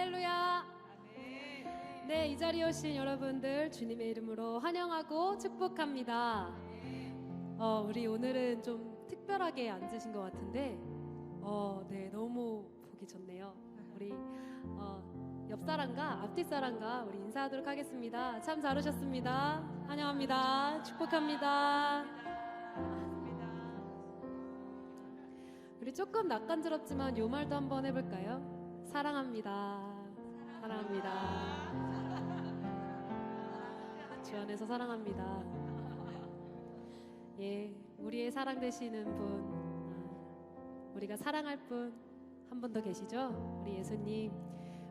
할렐루야. 네, 이 자리에 오신 여러분들 주님의 이름으로 환영하고 축복합니다. 우리 오늘은 좀 특별하게 앉으신 것 같은데 네, 너무 보기 좋네요. 우리 옆사람과 앞뒷사람과 우리 인사하도록 하겠습니다. 참 잘 오셨습니다. 환영합니다. 축복합니다. 우리 조금 낯간지럽지만 요 말도 한번 해볼까요? 사랑합니다. 사랑합니다. 주 안에서 사랑합니다. 예, 우리의 사랑 되시는 분, 우리가 사랑할 분 한 분 더 계시죠? 우리 예수님.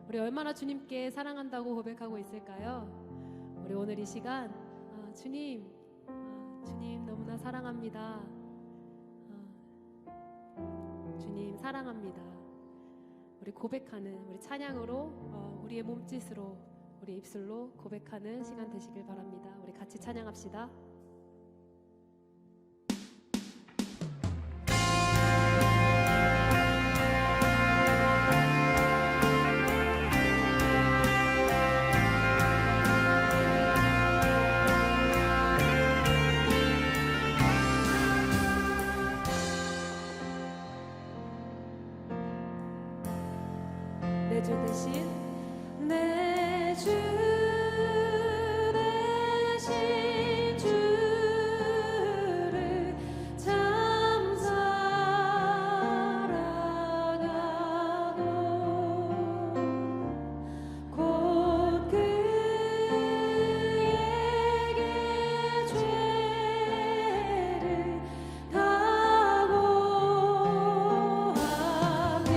우리 얼마나 주님께 사랑한다고 고백하고 있을까요? 우리 오늘 이 시간 주님 너무나 사랑합니다. 주님 사랑합니다. 우리 고백하는, 우리 찬양으로 우리의 몸짓으로, 우리 입술로 고백하는 시간 되시길 바랍니다. 우리 같이 찬양합시다. 내 주 대신 내 주 대신 주를 참 사랑하고 곧 그에게 죄를 다고하니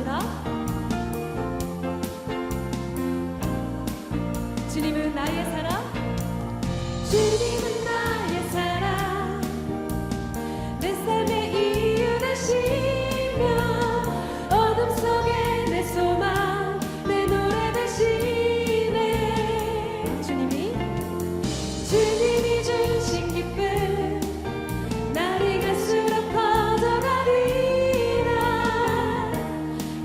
찬양합니다. 주님은 나의 사랑, 주님은 나의 사랑, 내 삶의 이유 되시며 어둠 속에 내 소망, 내 노래 되시네. 주님이 주신 기쁨 날이 갈수록 커져가리라.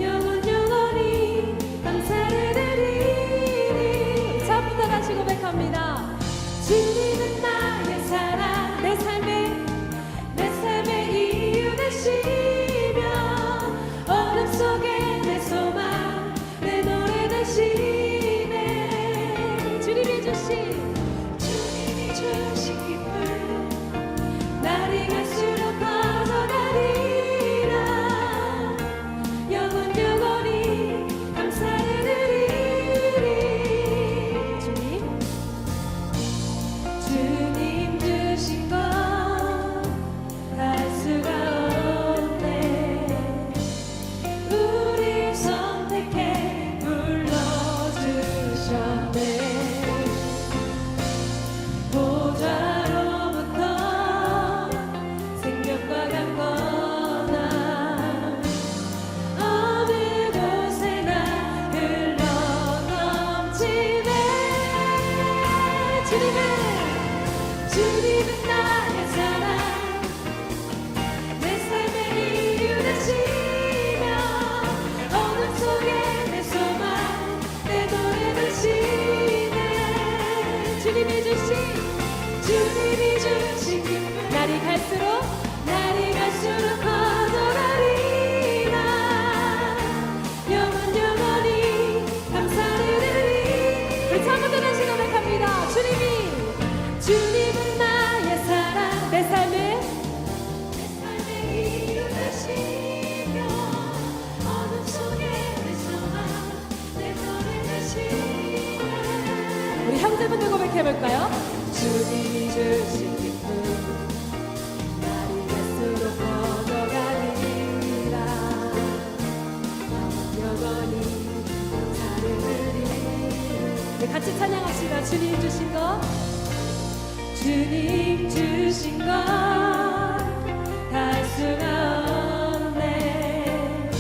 영원히 감사를 드리니. 처음부터 다시 고백합니다. 주님은 나의 사랑, 내 삶의 이유 되시며 어둠 속에 내 소망, 내 노래 되시네. 주님이 주신 기쁨 날이 갈수록 커져가리라. 영원히 감사를 드리리. 주님 주신 것 할 수가 없네. 우리 선택해 불러주셨네. 보좌로부터 생명과 강건함 어느 곳에나 흘러넘치네. 주님은 나의 사랑, 내 삶의 이유 되시며 어둠 속에 내 소망, 내 노래 되시네. 주님이 주신 기쁨 날이 갈수록 커져가리라. 영원히 감사를 드리리. 우리 처음부터 다시 고백합니다. 주님은 나의 사랑, 내 삶의 이유 되시며 어둠 속에 내 소망, 내 노래 되시네. 우리 형제분들 고백해볼까요? 주님이 주신 기쁨 날이 갈수록 커져가리라. 영원히 감사를 드리리. 네, 같이 찬양합시다. 주님 주신 것 할 수가 없네.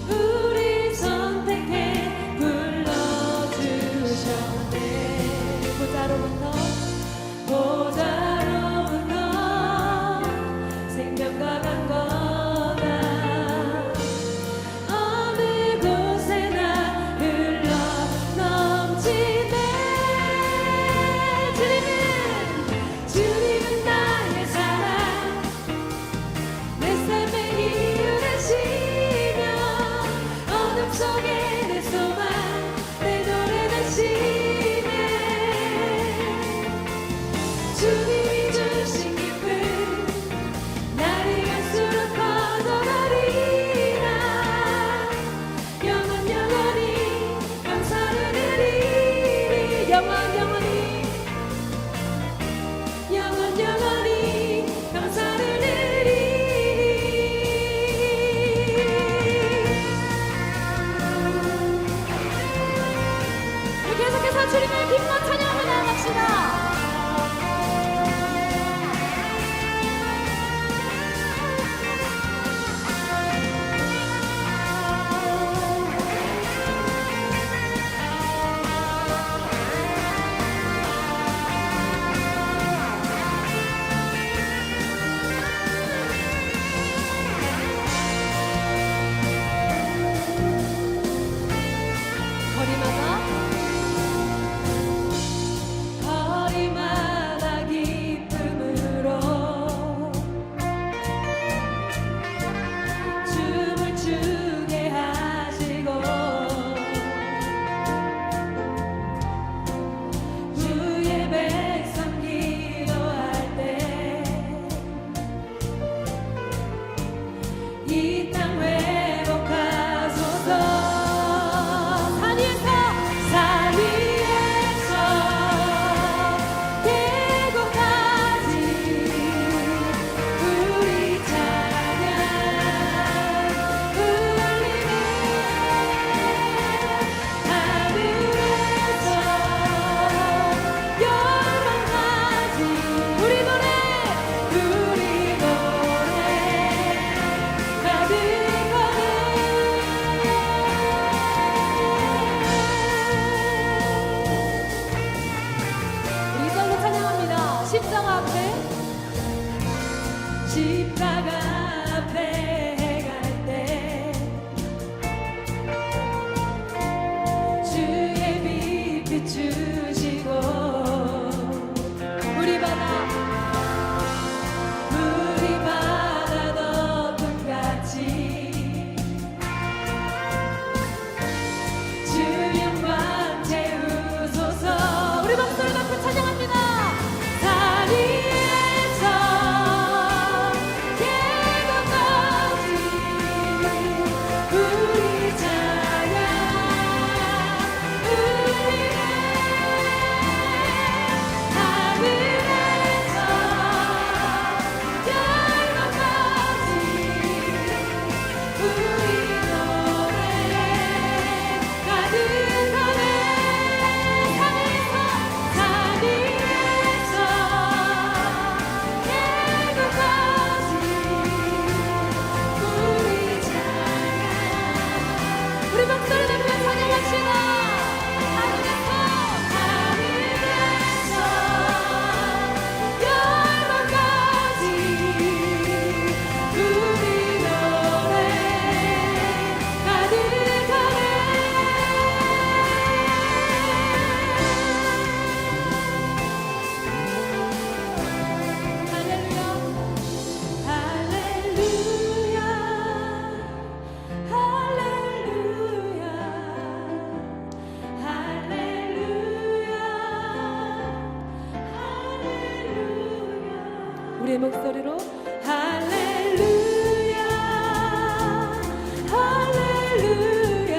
우리 선택해 불러주셨네. 보좌로부터 생명과 강건함 어느 곳에나 흘러넘치네. 주님은 나의 사랑, 내 삶의 이유 되시며 어둠 속에 내 소망, 내 노래 되시네. 주님이 주신 기쁨 날이 갈수록 커져가리라. 영원히 감사를 드리리. 영원히 감사를 드리리. 우리 계속해서 주님을 기뻐 찬양하며 나아갑시다. 거리마다 내 목소리로 할렐루야 할렐루야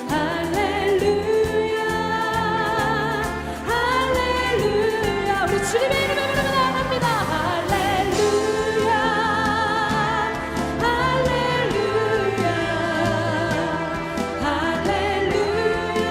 할렐루야 할렐루야 우리 주님의 이름을 부르고 나아갑니다. 할렐루야 할렐루야 할렐루야 할렐루야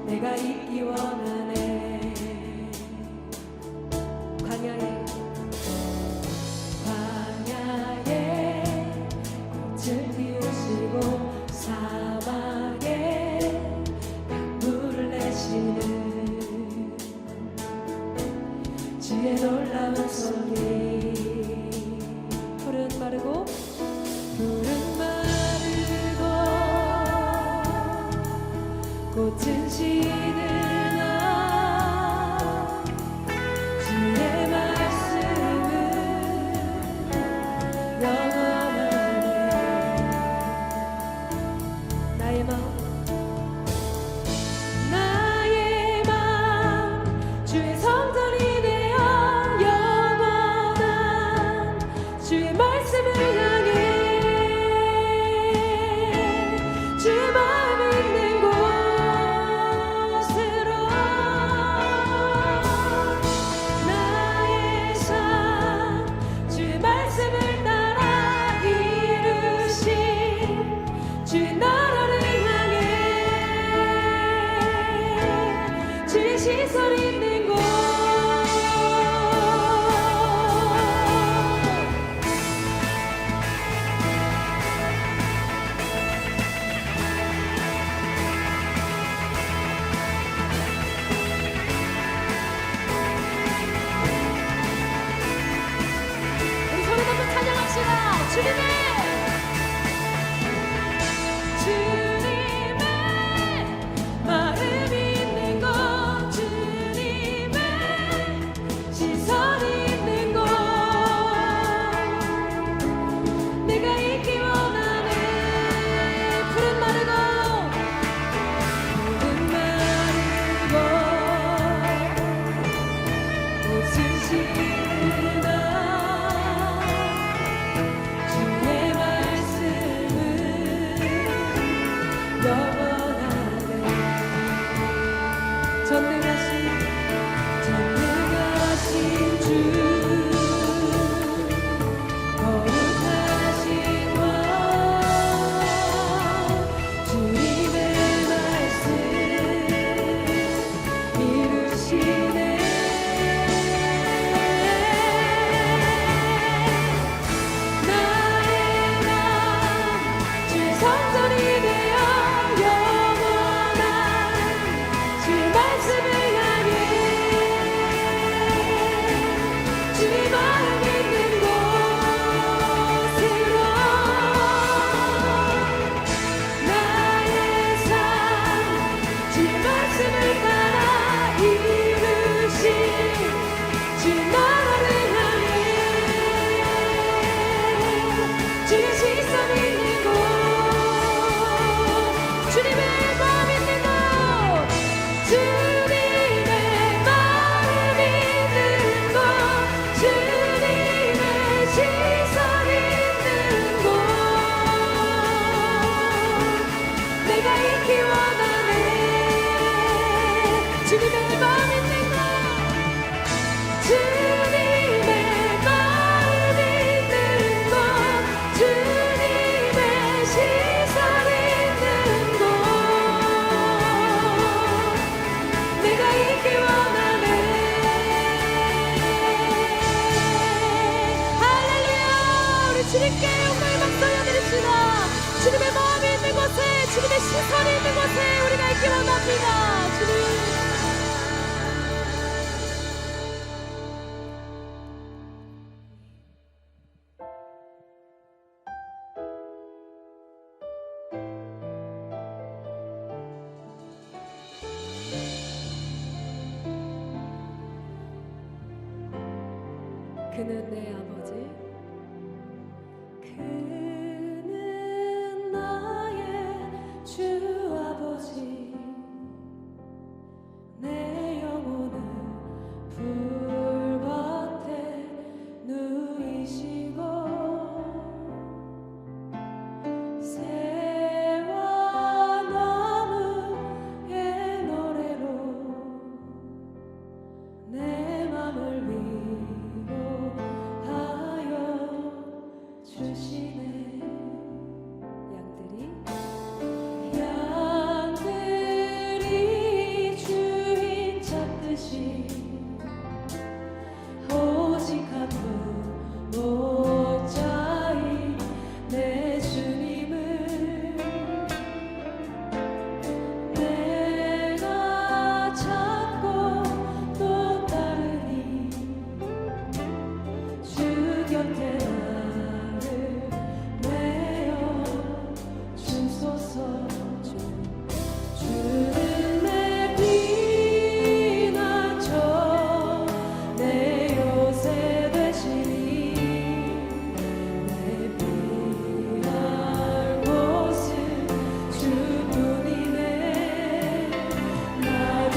내가 있기 원하네. 광야에 꽃을 피우시고 사막에 강물을 내시는 주의 놀라운 손길. 푸른 마르고 꽃은 시드나 시선이 있는 곳에 우리가 있기 원합니다. 주님. 그는 내 아버지, 그는 나의 주 아버지, 내 영혼을 불밭에 누이시고 새와 나무의 노래로 내 맘을 위로하여 주시네. 양들이 주인 찾듯이 오직 한 분 목자인 내 주님을 내가 찾고 또 따르니 주 곁에 나를 메어 주소서. 주는 내 피난처 내 요새 되시니 내 피할 곳은 주뿐이네. 나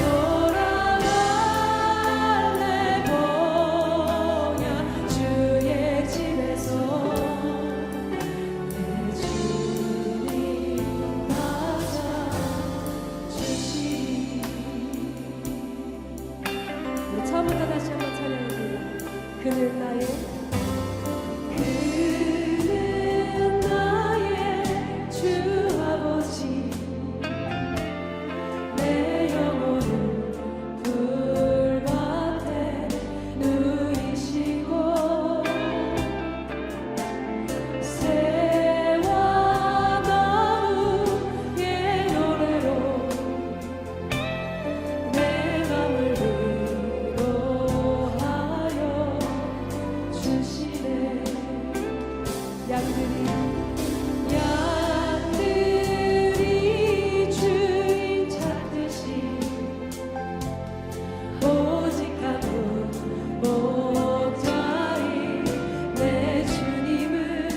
돌아갈래 보냐 주의 집에서 내 주님 맞아 주시니. 우리 처음부터 다시 한번 찬양합니다. 그는 나의 주 아버지, 내 영혼을 불밭에 누이시고 새와 나무의 노래로 내 맘을 위로하여 주시네. 양들이 주인 찾듯이 오직 한 분 목자인 내 주님을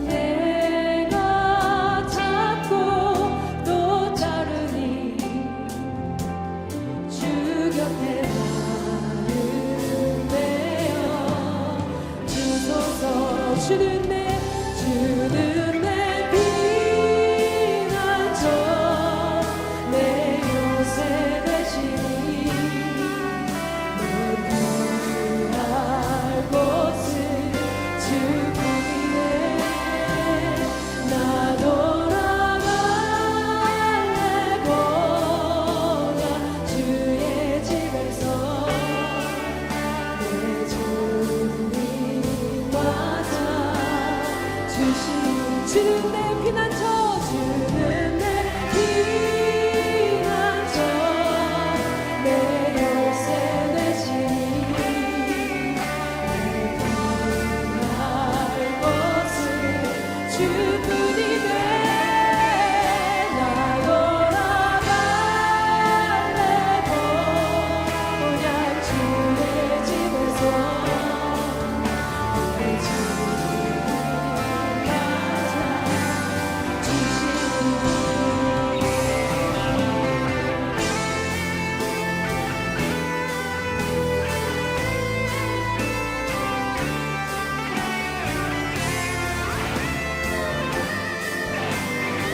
내가 찾고 또 따르니 주 곁에 나를 메어 주소서. 주는 내 피난처 내 요새 되시니 내 피할 곳은 주뿐이네. 나 돌아갈래 보냐 주의 집에서 내 주님 맞아 주시니. 주는 내 피난처, 주는 내 피난처 내 요새 되시니 내 피할 곳은 주뿐이네. 나 돌아갈래 보냐 주의 집에서 내 주님 맞아 주시니.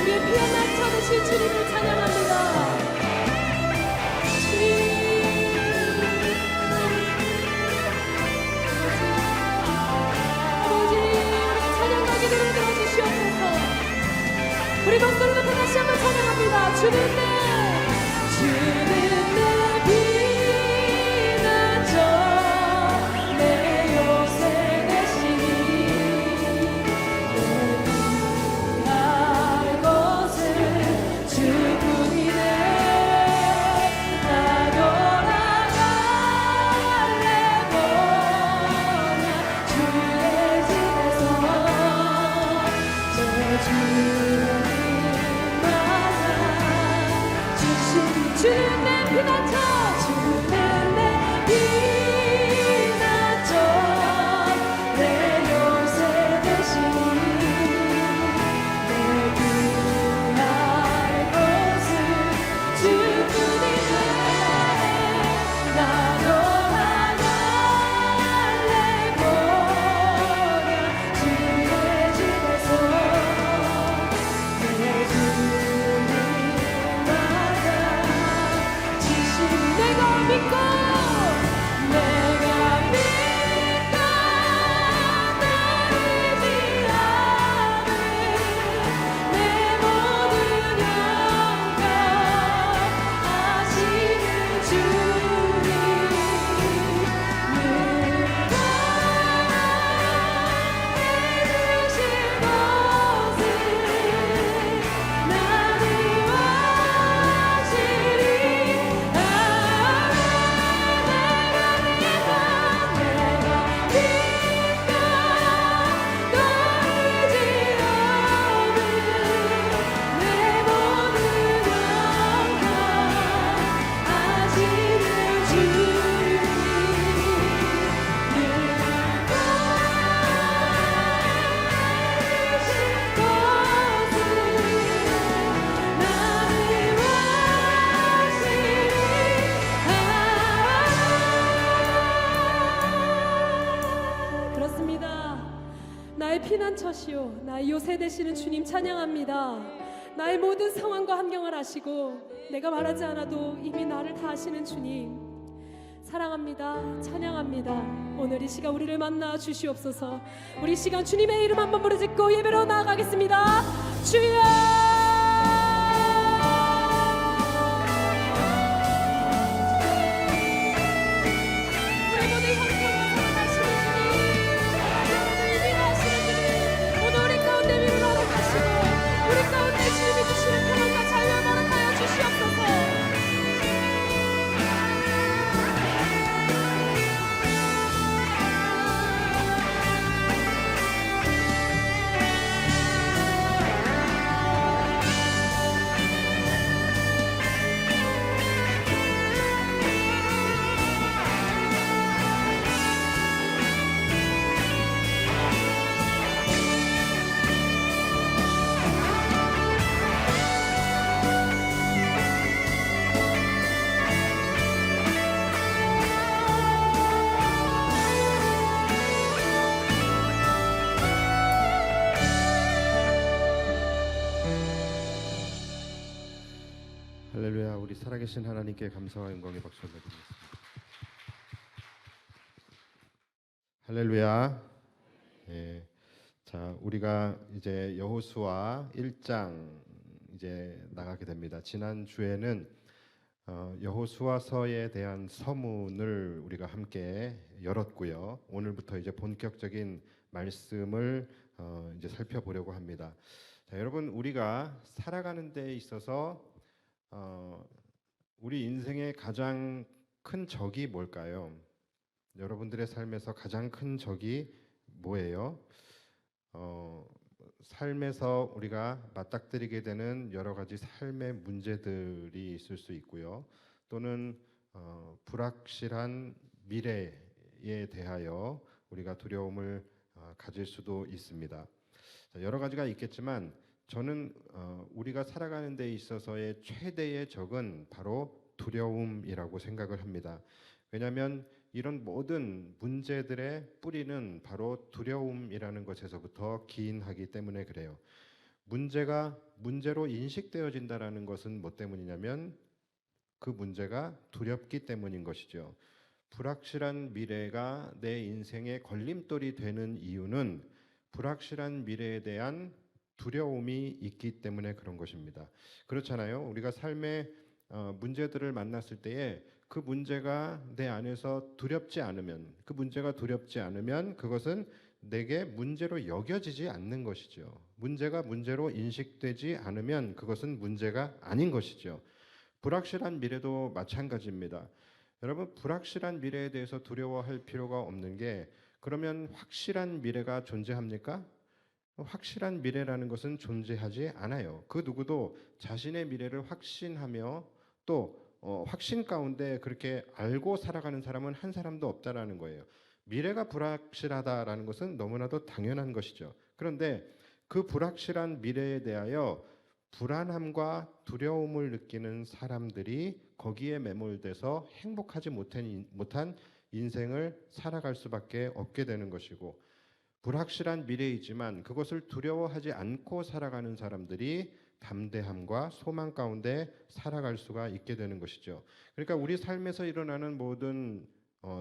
우리의 피어난 찾으신 주님을 찬양합니다. 주님. 아버지, 우리 찬양과 기도를 들어주시옵소서. 우리 목소리 높여 다시 한번 찬양합니다. 주는 내 피난처 내 요새 되시니 내 피할 주는 내 피난처 주는 내 피난처 내 요새 대신 내 귀할 곳은 주뿐이네 나도 하갈래 보라 주의 집에서 내 주님마다 내가 믿고 따르지 않은 내 모든 영광 아시는 주님 누가 해주신 것을 나를 확실히 그렇습니다. 나의 피난처시오 나의 요새 되시는 주님 찬양합니다. 나의 모든 상황과 환경을 아시고 내가 말하지 않아도 이미 나를 다 아시는 주님 사랑합니다. 찬양합니다. 오늘 이 시간 우리를 만나 주시옵소서. 우리 이 시간 주님의 이름 한번 부르짖고 예배로 나아가겠습니다. 주여 할렐루야. 우리 살아계신 하나님께 감사와 영광의 박수 올려드리겠습니다. 할렐루야. 예. 자, 우리가 이제 여호수아 1장 이제 나가게 됩니다. 지난 주에는 여호수아서에 대한 서문을 우리가 함께 열었고요. 오늘부터 이제 본격적인 말씀을 이제 살펴보려고 합니다. 자, 여러분 우리가 살아가는 데 있어서 우리 인생의 가장 큰 적이 뭘까요? 여러분들의 삶에서 가장 큰 적이 뭐예요? 삶에서 우리가 맞닥뜨리게 되는 여러 가지 삶의 문제들이 있을 수 있고요. 또는 불확실한 미래에 대하여 우리가 두려움을 가질 수도 있습니다. 자, 여러 가지가 있겠지만 저는 우리가 살아가는 데 있어서의 최대의 적은 바로 두려움이라고 생각을 합니다. 왜냐하면 이런 모든 문제들의 뿌리는 바로 두려움이라는 것에서부터 기인하기 때문에 그래요. 문제가 문제로 인식되어진다는 것은 뭐 때문이냐면 그 문제가 두렵기 때문인 것이죠. 불확실한 미래가 내 인생의 걸림돌이 되는 이유는 불확실한 미래에 대한 두려움이 있기 때문에 그런 것입니다. 그렇잖아요. 우리가 삶의 문제들을 만났을 때에 그 문제가 내 안에서 두렵지 않으면, 그 문제가 두렵지 않으면 그것은 내게 문제로 여겨지지 않는 것이죠. 문제가 문제로 인식되지 않으면 그것은 문제가 아닌 것이죠. 불확실한 미래도 마찬가지입니다. 여러분, 불확실한 미래에 대해서 두려워할 필요가 없는 게, 그러면 확실한 미래가 존재합니까? 확실한 미래라는 것은 존재하지 않아요. 그 누구도 자신의 미래를 확신하며 또 확신 가운데 그렇게 알고 살아가는 사람은 한 사람도 없다라는 거예요. 미래가 불확실하다라는 것은 너무나도 당연한 것이죠. 그런데 그 불확실한 미래에 대하여 불안함과 두려움을 느끼는 사람들이 거기에 매몰돼서 행복하지 못한 인생을 살아갈 수밖에 없게 되는 것이고, 불확실한 미래이지만 그것을 두려워하지 않고 살아가는 사람들이 담대함과 소망 가운데 살아갈 수가 있게 되는 것이죠. 그러니까 우리 삶에서 일어나는 모든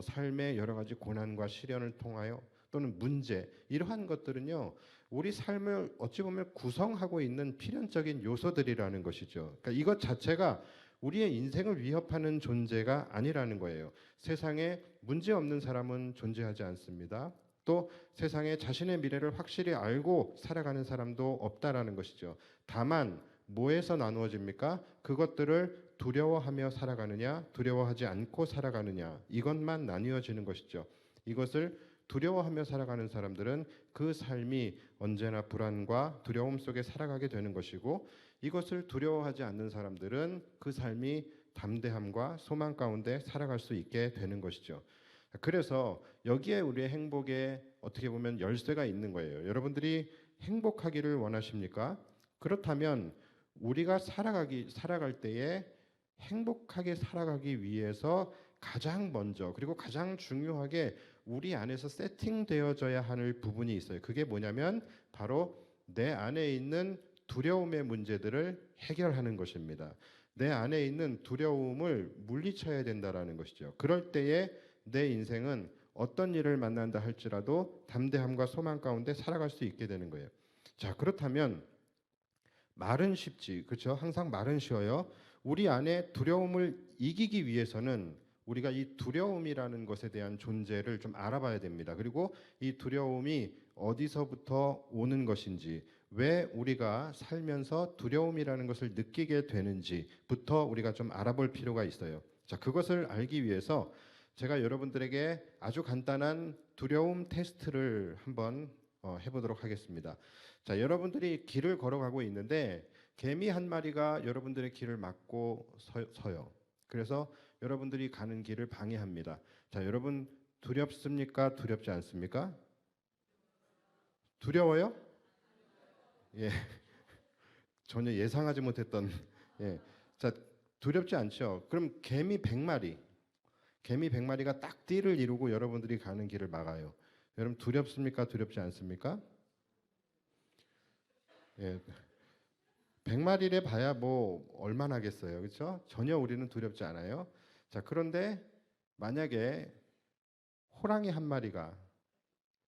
삶의 여러 가지 고난과 시련을 통하여 또는 문제, 이러한 것들은요, 우리 삶을 어찌 보면 구성하고 있는 필연적인 요소들이라는 것이죠. 그러니까 이것 자체가 우리의 인생을 위협하는 존재가 아니라는 거예요. 세상에 문제 없는 사람은 존재하지 않습니다. 또 세상에 자신의 미래를 확실히 알고 살아가는 사람도 없다라는 것이죠. 다만 뭐에서 나누어집니까? 그것들을 두려워하며 살아가느냐, 두려워하지 않고 살아가느냐, 이것만 나뉘어지는 것이죠. 이것을 두려워하며 살아가는 사람들은 그 삶이 언제나 불안과 두려움 속에 살아가게 되는 것이고, 이것을 두려워하지 않는 사람들은 그 삶이 담대함과 소망 가운데 살아갈 수 있게 되는 것이죠. 그래서 여기에 우리의 행복에 어떻게 보면 열쇠가 있는 거예요. 여러분들이 행복하기를 원하십니까? 그렇다면 우리가 살아갈 때에 행복하게 살아가기 위해서 가장 먼저 그리고 가장 중요하게 우리 안에서 세팅되어져야 할 부분이 있어요. 그게 뭐냐면 바로 내 안에 있는 두려움의 문제들을 해결하는 것입니다. 내 안에 있는 두려움을 물리쳐야 된다라는 것이죠. 그럴 때에 내 인생은 어떤 일을 만난다 할지라도 담대함과 소망 가운데 살아갈 수 있게 되는 거예요. 자, 그렇다면 말은 쉽지, 그렇죠? 항상 말은 쉬워요. 우리 안에 두려움을 이기기 위해서는 우리가 이 두려움이라는 것에 대한 존재를 좀 알아봐야 됩니다. 그리고 이 두려움이 어디서부터 오는 것인지, 왜 우리가 살면서 두려움이라는 것을 느끼게 되는지부터 우리가 좀 알아볼 필요가 있어요. 자, 그것을 알기 위해서 제가 여러분들에게 아주 간단한 두려움 테스트를 한번 해보도록 하겠습니다. 자, 여러분들이 길을 걸어가고 있는데 개미 한 마리가 여러분들의 길을 막고 서요. 그래서 여러분들이 가는 길을 방해합니다. 자, 여러분 두렵습니까? 두렵지 않습니까? 두려워요? 예, 전혀 예상하지 못했던. 예, 자, 두렵지 않죠? 그럼 개미 100마리가 딱 띠를 이루고 여러분들이 가는 길을 막아요. 여러분 두렵습니까? 두렵지 않습니까? 예, 100마리래 봐야 뭐 얼마나 하겠어요. 그렇죠? 전혀 우리는 두렵지 않아요. 자, 그런데 만약에 호랑이 한 마리가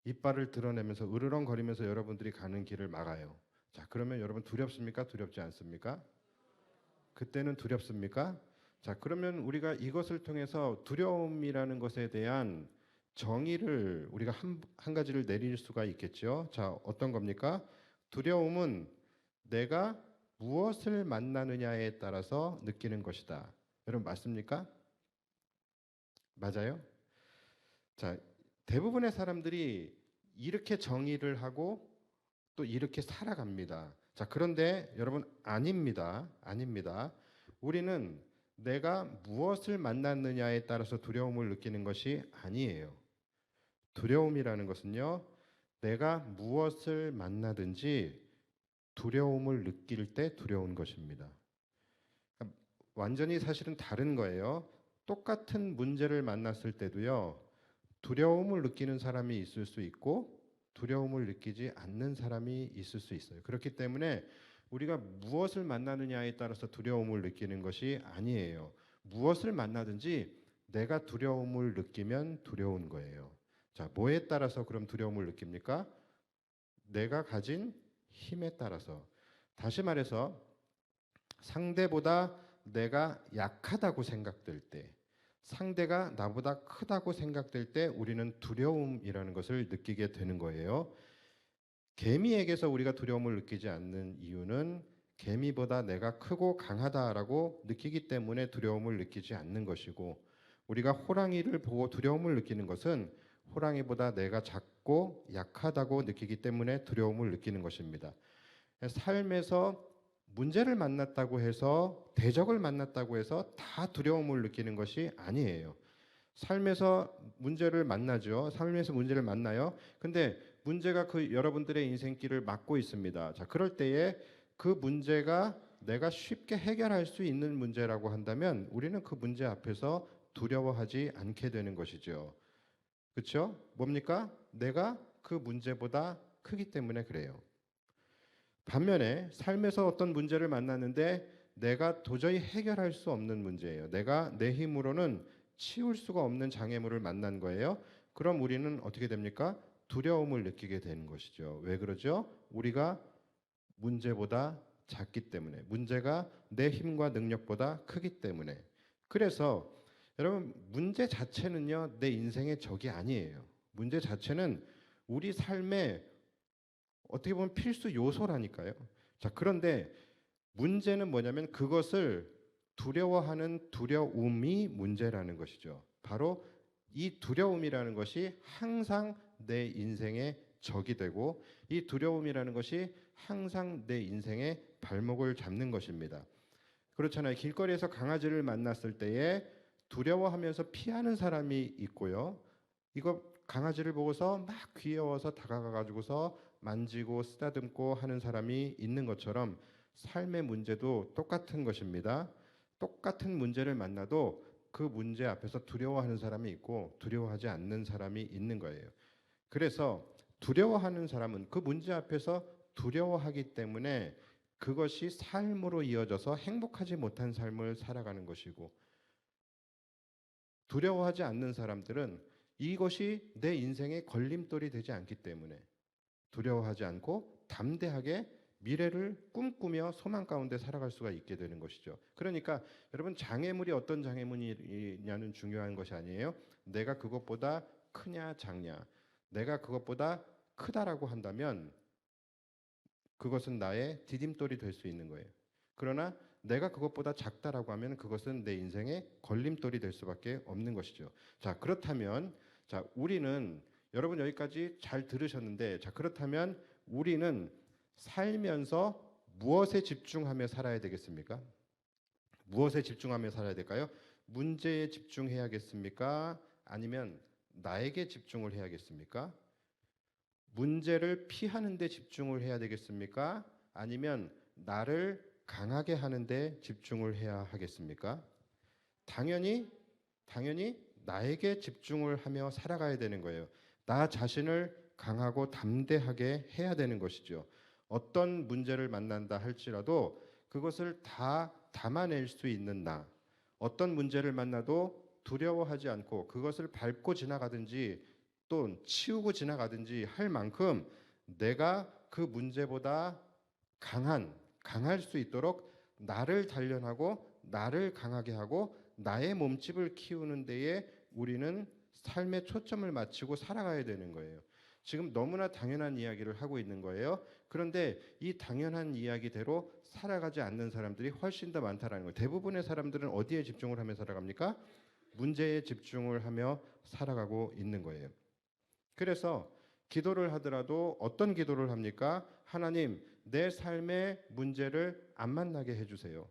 이빨을 드러내면서 으르렁거리면서 여러분들이 가는 길을 막아요. 자, 그러면 여러분 두렵습니까? 두렵지 않습니까? 그때는 두렵습니까? 자, 그러면 우리가 이것을 통해서 두려움이라는 것에 대한 정의를 우리가 한 가지를 내릴 수가 있겠죠. 자, 어떤 겁니까? 두려움은 내가 무엇을 만나느냐에 따라서 느끼는 것이다. 여러분 맞습니까? 맞아요? 자, 대부분의 사람들이 이렇게 정의를 하고 또 이렇게 살아갑니다. 자, 그런데 여러분 아닙니다. 아닙니다. 우리는 내가 무엇을 만났느냐에 따라서 두려움을 느끼는 것이 아니에요. 두려움이라는 것은요, 내가 무엇을 만나든지 두려움을 느낄 때 두려운 것입니다. 그러니까 완전히 사실은 다른 거예요. 똑같은 문제를 만났을 때도요, 두려움을 느끼는 사람이 있을 수 있고 두려움을 느끼지 않는 사람이 있을 수 있어요. 그렇기 때문에 우리가 무엇을 만나느냐에 따라서 두려움을 느끼는 것이 아니에요. 무엇을 만나든지 내가 두려움을 느끼면 두려운 거예요. 자, 뭐에 따라서 그럼 두려움을 느낍니까? 내가 가진 힘에 따라서. 다시 말해서 상대보다 내가 약하다고 생각될 때, 상대가 나보다 크다고 생각될 때 우리는 두려움이라는 것을 느끼게 되는 거예요. 개미에게서 우리가 두려움을 느끼지 않는 이유는 개미보다 내가 크고 강하다라고 느끼기 때문에 두려움을 느끼지 않는 것이고, 우리가 호랑이를 보고 두려움을 느끼는 것은 호랑이보다 내가 작고 약하다고 느끼기 때문에 두려움을 느끼는 것입니다. 삶에서 문제를 만났다고 해서 대적을 만났다고 해서 다 두려움을 느끼는 것이 아니에요. 삶에서 문제를 만나죠. 삶에서 문제를 만나요. 근데 문제가 그 여러분들의 인생길을 막고 있습니다. 자, 그럴 때에 그 문제가 내가 쉽게 해결할 수 있는 문제라고 한다면 우리는 그 문제 앞에서 두려워하지 않게 되는 것이죠. 그렇죠? 뭡니까? 내가 그 문제보다 크기 때문에 그래요. 반면에 삶에서 어떤 문제를 만났는데 내가 도저히 해결할 수 없는 문제예요. 내가 내 힘으로는 치울 수가 없는 장애물을 만난 거예요. 그럼 우리는 어떻게 됩니까? 두려움을 느끼게 되는 것이죠. 왜 그러죠? 우리가 문제보다 작기 때문에, 문제가 내 힘과 능력보다 크기 때문에. 그래서 여러분, 문제 자체는요, 내 인생의 적이 아니에요. 문제 자체는 우리 삶의 어떻게 보면 필수 요소라니까요. 자, 그런데 문제는 뭐냐면 그것을 두려워하는 두려움이 문제라는 것이죠. 바로 이 두려움이라는 것이 항상 내 인생의 적이 되고 이 두려움이라는 것이 항상 내 인생의 발목을 잡는 것입니다. 그렇잖아요. 길거리에서 강아지를 만났을 때에 두려워하면서 피하는 사람이 있고요. 이거 강아지를 보고서 막 귀여워서 다가가 가지고서 만지고 쓰다듬고 하는 사람이 있는 것처럼 삶의 문제도 똑같은 것입니다. 똑같은 문제를 만나도 그 문제 앞에서 두려워하는 사람이 있고 두려워하지 않는 사람이 있는 거예요. 그래서 두려워하는 사람은 그 문제 앞에서 두려워하기 때문에 그것이 삶으로 이어져서 행복하지 못한 삶을 살아가는 것이고, 두려워하지 않는 사람들은 이것이 내 인생의 걸림돌이 되지 않기 때문에 두려워하지 않고 담대하게 미래를 꿈꾸며 소망 가운데 살아갈 수가 있게 되는 것이죠. 그러니까 여러분, 장애물이 어떤 장애물이냐는 중요한 것이 아니에요. 내가 그것보다 크냐 작냐, 내가 그것보다 크다라고 한다면 그것은 나의 디딤돌이 될 수 있는 거예요. 그러나 내가 그것보다 작다라고 하면 그것은 내 인생의 걸림돌이 될 수밖에 없는 것이죠. 자, 그렇다면 우리는, 여러분 여기까지 잘 들으셨는데, 자, 그렇다면 우리는 살면서 무엇에 집중하며 살아야 되겠습니까? 무엇에 집중하며 살아야 될까요? 문제에 집중해야겠습니까? 아니면 나에게 집중을 해야겠습니까? 문제를 피하는 데 집중을 해야 되겠습니까? 아니면 나를 강하게 하는 데 집중을 해야 하겠습니까? 당연히 나에게 집중을 하며 살아가야 되는 거예요. 나 자신을 강하고 담대하게 해야 되는 것이죠. 어떤 문제를 만난다 할지라도 그것을 다 담아낼 수 있는 나, 어떤 문제를 만나도 두려워하지 않고 그것을 밟고 지나가든지 또 치우고 지나가든지 할 만큼 내가 그 문제보다 강할 수 있도록 나를 단련하고 나를 강하게 하고 나의 몸집을 키우는 데에 우리는 삶의 초점을 맞추고 살아가야 되는 거예요. 지금 너무나 당연한 이야기를 하고 있는 거예요. 그런데 이 당연한 이야기대로 살아가지 않는 사람들이 훨씬 더 많다라는 거예요. 대부분의 사람들은 어디에 집중을 하며 살아갑니까? 문제에 집중을 하며 살아가고 있는 거예요. 그래서 기도를 하더라도 어떤 기도를 합니까? 하나님, 내 삶의 문제를 안 만나게 해주세요.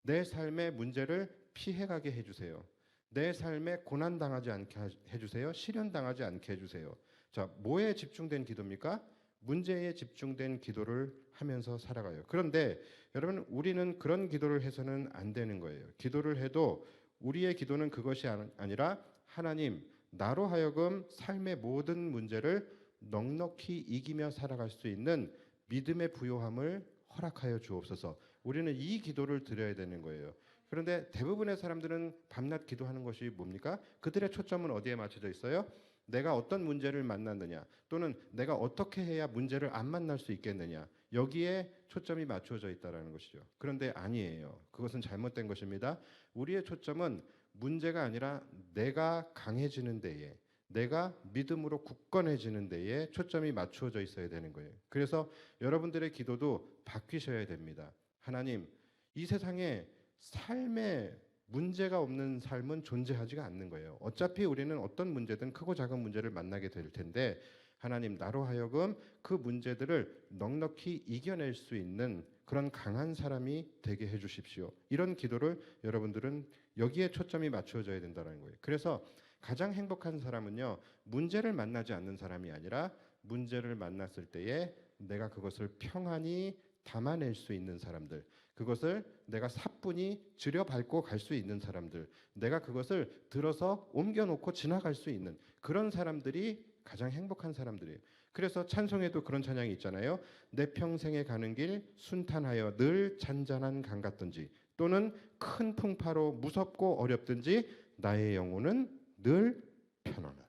내 삶의 문제를 피해가게 해주세요. 내 삶에 고난당하지 않게 해주세요. 시련당하지 않게 해주세요. 자, 뭐에 집중된 기도입니까? 문제에 집중된 기도를 하면서 살아가요. 그런데 여러분, 우리는 그런 기도를 해서는 안 되는 거예요. 기도를 해도 우리의 기도는 그것이 아니라 하나님, 나로 하여금 삶의 모든 문제를 넉넉히 이기며 살아갈 수 있는 믿음의 부요함을 허락하여 주옵소서. 우리는 이 기도를 드려야 되는 거예요. 그런데 대부분의 사람들은 밤낮 기도하는 것이 뭡니까? 그들의 초점은 어디에 맞춰져 있어요? 내가 어떤 문제를 만났느냐, 또는 내가 어떻게 해야 문제를 안 만날 수 있겠느냐, 여기에 초점이 맞춰져 있다는 것이죠. 그런데 아니에요. 그것은 잘못된 것입니다. 우리의 초점은 문제가 아니라 내가 강해지는 데에, 내가 믿음으로 굳건해지는 데에 초점이 맞추어져 있어야 되는 거예요. 그래서 여러분들의 기도도 바뀌셔야 됩니다. 하나님, 이 세상에 삶의 문제가 없는 삶은 존재하지가 않는 거예요. 어차피 우리는 어떤 문제든 크고 작은 문제를 만나게 될 텐데 하나님 나로 하여금 그 문제들을 넉넉히 이겨낼 수 있는 그런 강한 사람이 되게 해주십시오. 이런 기도를 여러분들은 여기에 초점이 맞추어져야 된다는 거예요. 그래서 가장 행복한 사람은요, 문제를 만나지 않는 사람이 아니라 문제를 만났을 때에 내가 그것을 평안히 담아낼 수 있는 사람들, 그것을 내가 사뿐히 들여밟고 갈 수 있는 사람들, 내가 그것을 들어서 옮겨놓고 지나갈 수 있는 그런 사람들이 가장 행복한 사람들이에요. 그래서 찬송에도 그런 찬양이 있잖아요. 내 평생에 가는 길 순탄하여 늘 잔잔한 강 같든지, 또는 큰 풍파로 무섭고 어렵든지 나의 영혼은 늘 편안하다.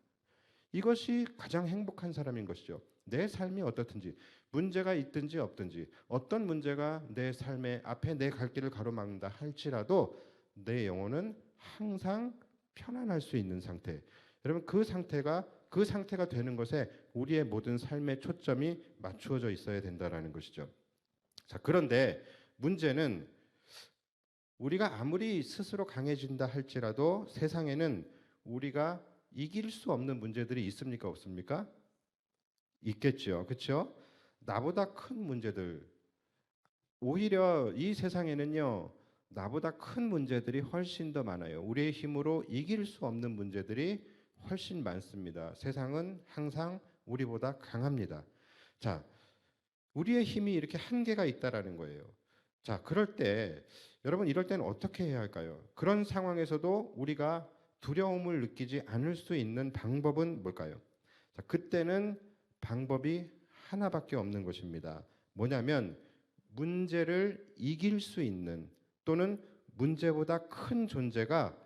이것이 가장 행복한 사람인 것이죠. 내 삶이 어떻든지, 문제가 있든지 없든지, 어떤 문제가 내 삶의 앞에 내 갈 길을 가로막는다 할지라도 내 영혼은 항상 편안할 수 있는 상태. 여러분, 그 상태가 되는 것에 우리의 모든 삶의 초점이 맞추어져 있어야 된다라는 것이죠. 자, 그런데 문제는 우리가 아무리 스스로 강해진다 할지라도 세상에는 우리가 이길 수 없는 문제들이 있습니까? 없습니까? 있겠죠. 그렇죠? 나보다 큰 문제들, 오히려 이 세상에는요, 나보다 큰 문제들이 훨씬 더 많아요. 우리의 힘으로 이길 수 없는 문제들이 훨씬 많습니다. 세상은 항상 우리보다 강합니다. 자, 우리의 힘이 이렇게 한계가 있다라는 거예요. 자, 그럴 때 여러분, 이럴 때는 어떻게 해야 할까요? 그런 상황에서도 우리가 두려움을 느끼지 않을 수 있는 방법은 뭘까요? 자, 그때는 방법이 하나밖에 없는 것입니다. 뭐냐면 문제를 이길 수 있는, 또는 문제보다 큰 존재가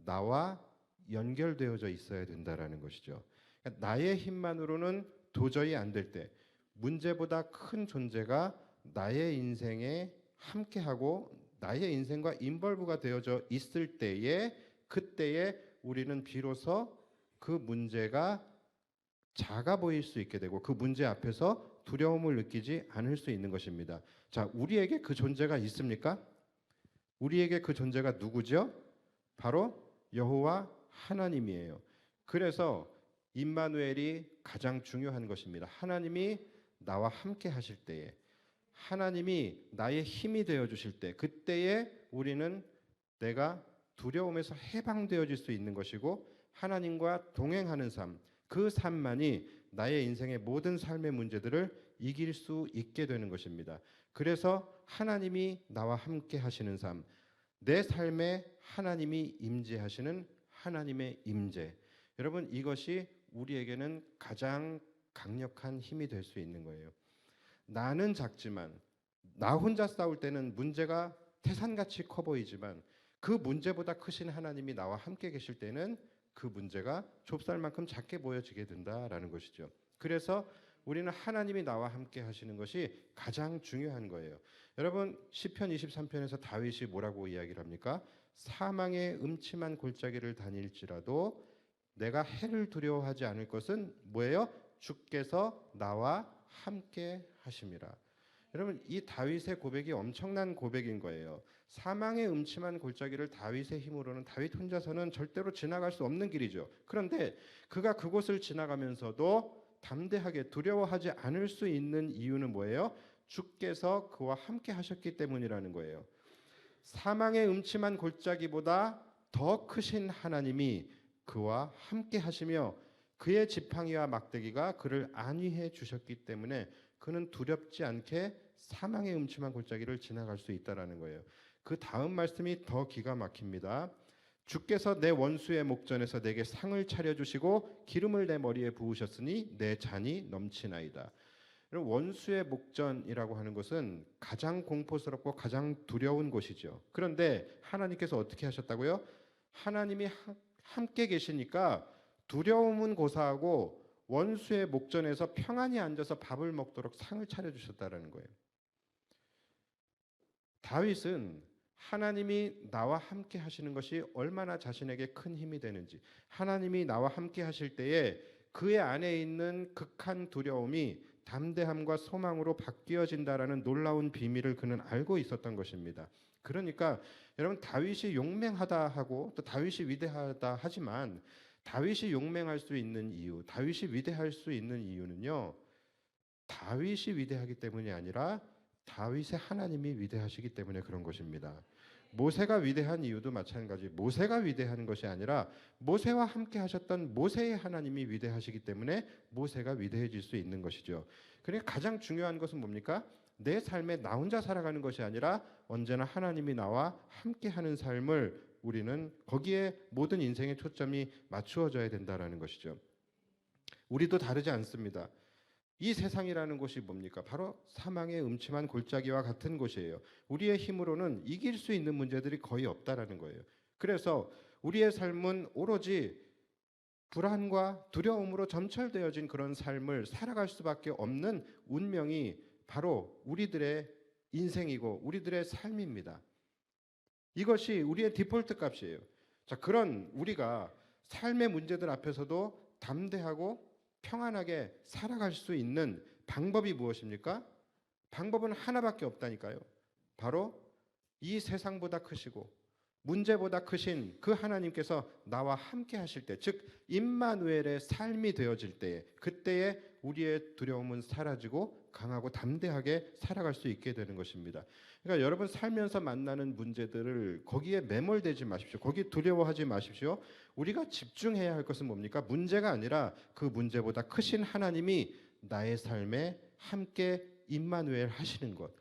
나와 연결되어져 있어야 된다라는 것이죠. 그러니까 나의 힘만으로는 도저히 안 될 때, 문제보다 큰 존재가 나의 인생에 함께하고 나의 인생과 인벌브가 되어져 있을 때에, 그때에 우리는 비로소 그 문제가 작아 보일 수 있게 되고 그 문제 앞에서 두려움을 느끼지 않을 수 있는 것입니다. 자, 우리에게 그 존재가 있습니까? 우리에게 그 존재가 누구죠? 바로 여호와 하나님이에요. 그래서 임마누엘이 가장 중요한 것입니다. 하나님이 나와 함께 하실 때에, 하나님이 나의 힘이 되어 주실 때, 그때에 우리는 내가 두려움에서 해방되어질 수 있는 것이고, 하나님과 동행하는 삶, 그 삶만이 나의 인생의 모든 삶의 문제들을 이길 수 있게 되는 것입니다. 그래서 하나님이 나와 함께 하시는 삶, 내 삶에 하나님이 임재하시는 하나님의 임재, 여러분, 이것이 우리에게는 가장 강력한 힘이 될 수 있는 거예요. 나는 작지만, 나 혼자 싸울 때는 문제가 태산같이 커 보이지만, 그 문제보다 크신 하나님이 나와 함께 계실 때는 그 문제가 좁쌀만큼 작게 보여지게 된다라는 것이죠. 그래서 우리는 하나님이 나와 함께 하시는 것이 가장 중요한 거예요. 여러분, 시편 23편에서 다윗이 뭐라고 이야기를 합니까? 사망의 음침한 골짜기를 다닐지라도 내가 해를 두려워하지 않을 것은 뭐예요? 주께서 나와 함께 하심이라. 여러분, 이 다윗의 고백이 엄청난 고백인 거예요. 사망의 음침한 골짜기를 다윗의 힘으로는, 다윗 혼자서는 절대로 지나갈 수 없는 길이죠. 그런데 그가 그곳을 지나가면서도 담대하게 두려워하지 않을 수 있는 이유는 뭐예요? 주께서 그와 함께 하셨기 때문이라는 거예요. 사망의 음침한 골짜기보다 더 크신 하나님이 그와 함께 하시며 그의 지팡이와 막대기가 그를 안위해 주셨기 때문에 그는 두렵지 않게 사망의 음침한 골짜기를 지나갈 수 있다라는 거예요. 그 다음 말씀이 더 기가 막힙니다. 주께서 내 원수의 목전에서 내게 상을 차려주시고 기름을 내 머리에 부으셨으니 내 잔이 넘치나이다. 원수의 목전이라고 하는 것은 가장 공포스럽고 가장 두려운 곳이죠. 그런데 하나님께서 어떻게 하셨다고요? 하나님이 함께 계시니까 두려움은 고사하고 원수의 목전에서 평안히 앉아서 밥을 먹도록 상을 차려주셨다는 거예요. 다윗은 하나님이 나와 함께 하시는 것이 얼마나 자신에게 큰 힘이 되는지, 하나님이 나와 함께 하실 때에 그의 안에 있는 극한 두려움이 담대함과 소망으로 바뀌어진다라는 놀라운 비밀을 그는 알고 있었던 것입니다. 그러니까 여러분, 다윗이 용맹하다 하고 또 다윗이 위대하다 하지만 다윗이 용맹할 수 있는 이유, 다윗이 위대할 수 있는 이유는요, 다윗이 위대하기 때문이 아니라 다윗의 하나님이 위대하시기 때문에 그런 것입니다. 모세가 위대한 이유도 마찬가지. 모세가 위대한 것이 아니라 모세와 함께 하셨던 모세의 하나님이 위대하시기 때문에 모세가 위대해질 수 있는 것이죠. 그러니까 가장 중요한 것은 뭡니까? 내 삶에 나 혼자 살아가는 것이 아니라 언제나 하나님이 나와 함께하는 삶을 우리는 거기에 모든 인생의 초점이 맞추어져야 된다라는 것이죠. 우리도 다르지 않습니다. 이 세상이라는 곳이 뭡니까? 바로 사망의 음침한 골짜기와 같은 곳이에요. 우리의 힘으로는 이길 수 있는 문제들이 거의 없다라는 거예요. 그래서 우리의 삶은 오로지 불안과 두려움으로 점철되어진 그런 삶을 살아갈 수밖에 없는 운명이 바로 우리들의 인생이고 우리들의 삶입니다. 이것이 우리의 디폴트 값이에요. 자, 그런 우리가 삶의 문제들 앞에서도 담대하고 평안하게 살아갈 수 있는 방법이 무엇입니까? 방법은 하나밖에 없다니까요. 바로 이 세상보다 크시고 문제보다 크신 그 하나님께서 나와 함께 하실 때, 즉 임마누엘의 삶이 되어질 때에, 그때에 우리의 두려움은 사라지고 강하고 담대하게 살아갈 수 있게 되는 것입니다. 그러니까 여러분 살면서 만나는 문제들을 거기에 매몰되지 마십시오. 거기 두려워하지 마십시오. 우리가 집중해야 할 것은 뭡니까? 문제가 아니라 그 문제보다 크신 하나님이 나의 삶에 함께 임마누엘 하시는 것.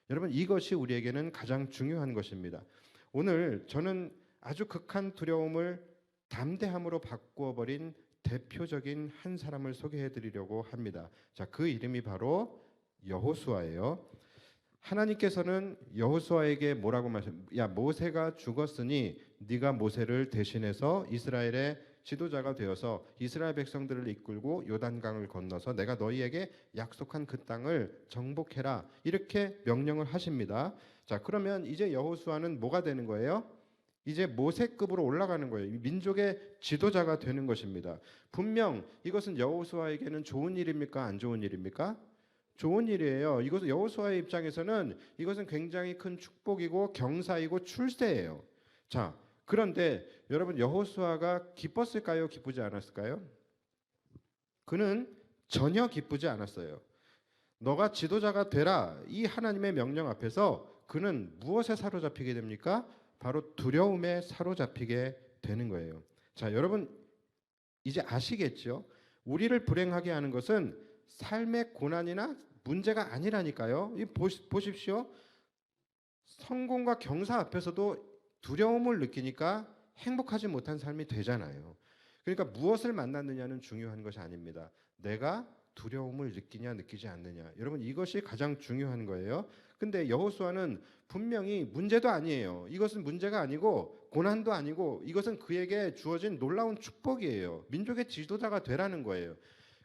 여러분, 이것이 우리에게는 가장 중요한 것입니다. 오늘 저는 아주 극한 두려움을 담대함으로 바꾸어버린 대표적인 한 사람을 소개해 드리려고 합니다. 자, 그 이름이 바로 여호수아예요. 하나님께서는 여호수아에게 뭐라고 말씀하셨어요? 야, 모세가 죽었으니 네가 모세를 대신해서 이스라엘의 지도자가 되어서 이스라엘 백성들을 이끌고 요단강을 건너서 내가 너희에게 약속한 그 땅을 정복해라, 이렇게 명령을 하십니다. 자, 그러면 이제 여호수아는 뭐가 되는 거예요? 이제 모세급으로 올라가는 거예요. 민족의 지도자가 되는 것입니다. 분명 이것은 여호수아에게는 좋은 일입니까? 안 좋은 일입니까? 좋은 일이에요. 이것은 여호수아의 입장에서는 이것은 굉장히 큰 축복이고 경사이고 출세예요. 자, 그런데 여러분, 여호수아가 기뻤을까요? 기쁘지 않았을까요? 그는 전혀 기쁘지 않았어요. 너가 지도자가 되라, 이 하나님의 명령 앞에서 그는 무엇에 사로잡히게 됩니까? 바로 두려움에 사로잡히게 되는 거예요. 자, 여러분 이제 아시겠죠? 우리를 불행하게 하는 것은 삶의 고난이나 문제가 아니라니까요. 보십시오. 성공과 경사 앞에서도 두려움을 느끼니까 행복하지 못한 삶이 되잖아요. 그러니까 무엇을 만났느냐는 중요한 것이 아닙니다. 내가 두려움을 느끼냐 느끼지 않느냐. 여러분, 이것이 가장 중요한 거예요. 근데 여호수아는 분명히 문제도 아니에요. 이것은 문제가 아니고 고난도 아니고 이것은 그에게 주어진 놀라운 축복이에요. 민족의 지도자가 되라는 거예요.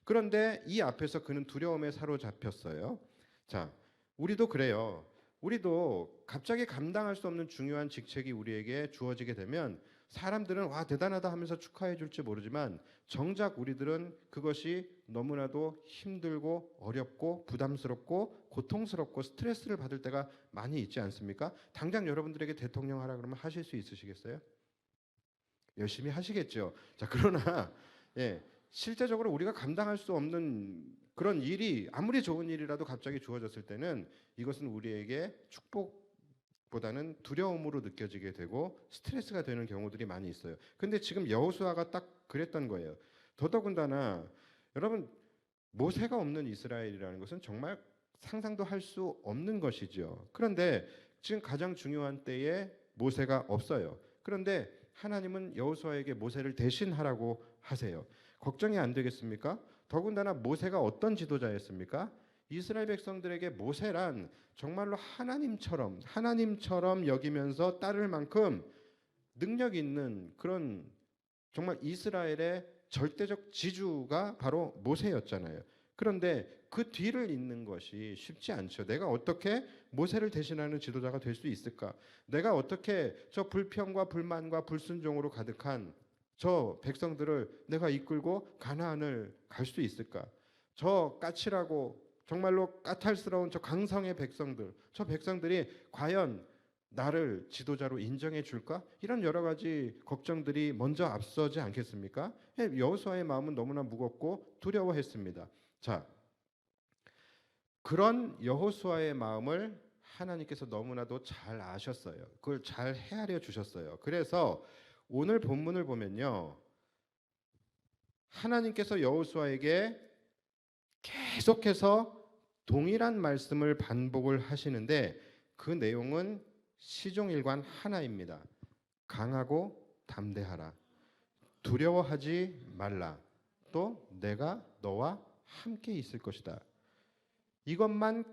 그런데 이 앞에서 그는 두려움에 사로잡혔어요. 자, 우리도 그래요. 우리도 갑자기 감당할 수 없는 중요한 직책이 우리에게 주어지게 되면 사람들은 와, 대단하다 하면서 축하해 줄지 모르지만 정작 우리들은 그것이 너무나도 힘들고 어렵고 부담스럽고 고통스럽고 스트레스를 받을 때가 많이 있지 않습니까? 당장 여러분들에게 대통령 하라 그러면 하실 수 있으시겠어요? 열심히 하시겠죠. 자, 그러나 실제적으로 우리가 감당할 수 없는 그런 일이 아무리 좋은 일이라도 갑자기 주어졌을 때는 이것은 우리에게 축복보다는 두려움으로 느껴지게 되고 스트레스가 되는 경우들이 많이 있어요. 근데 지금 여호수아가 딱 그랬던 거예요. 더더군다나 여러분, 모세가 없는 이스라엘이라는 것은 정말 상상도 할 수 없는 것이죠. 그런데 지금 가장 중요한 때에 모세가 없어요. 그런데 하나님은 여호수아에게 모세를 대신하라고 하세요. 걱정이 안 되겠습니까? 더군다나 모세가 어떤 지도자였습니까? 이스라엘 백성들에게 모세란 정말로 하나님처럼 여기면서 따를 만큼 능력 있는 그런 정말 이스라엘의 절대적 지주가 바로 모세였잖아요. 그런데 그 뒤를 잇는 것이 쉽지 않죠. 내가 어떻게 모세를 대신하는 지도자가 될 수 있을까? 내가 어떻게 저 불평과 불만과 불순종으로 가득한 저 백성들을 내가 이끌고 가나안을 갈 수 있을까? 저 까칠하고 정말로 까탈스러운 저 강성의 백성들, 저 백성들이 과연 나를 지도자로 인정해 줄까? 이런 여러 가지 걱정들이 먼저 앞서지 않겠습니까? 여호수아의 마음은 너무나 무겁고 두려워했습니다. 자, 그런 여호수아의 마음을 하나님께서 너무나도 잘 아셨어요. 그걸 잘 헤아려 주셨어요. 그래서 오늘 본문을 보면요, 하나님께서 여호수아에게 계속해서 동일한 말씀을 반복을 하시는데 그 내용은 시종일관 하나입니다. 강하고 담대하라. 두려워하지 말라. 또 내가 너와 함께 있을 것이다. 이것만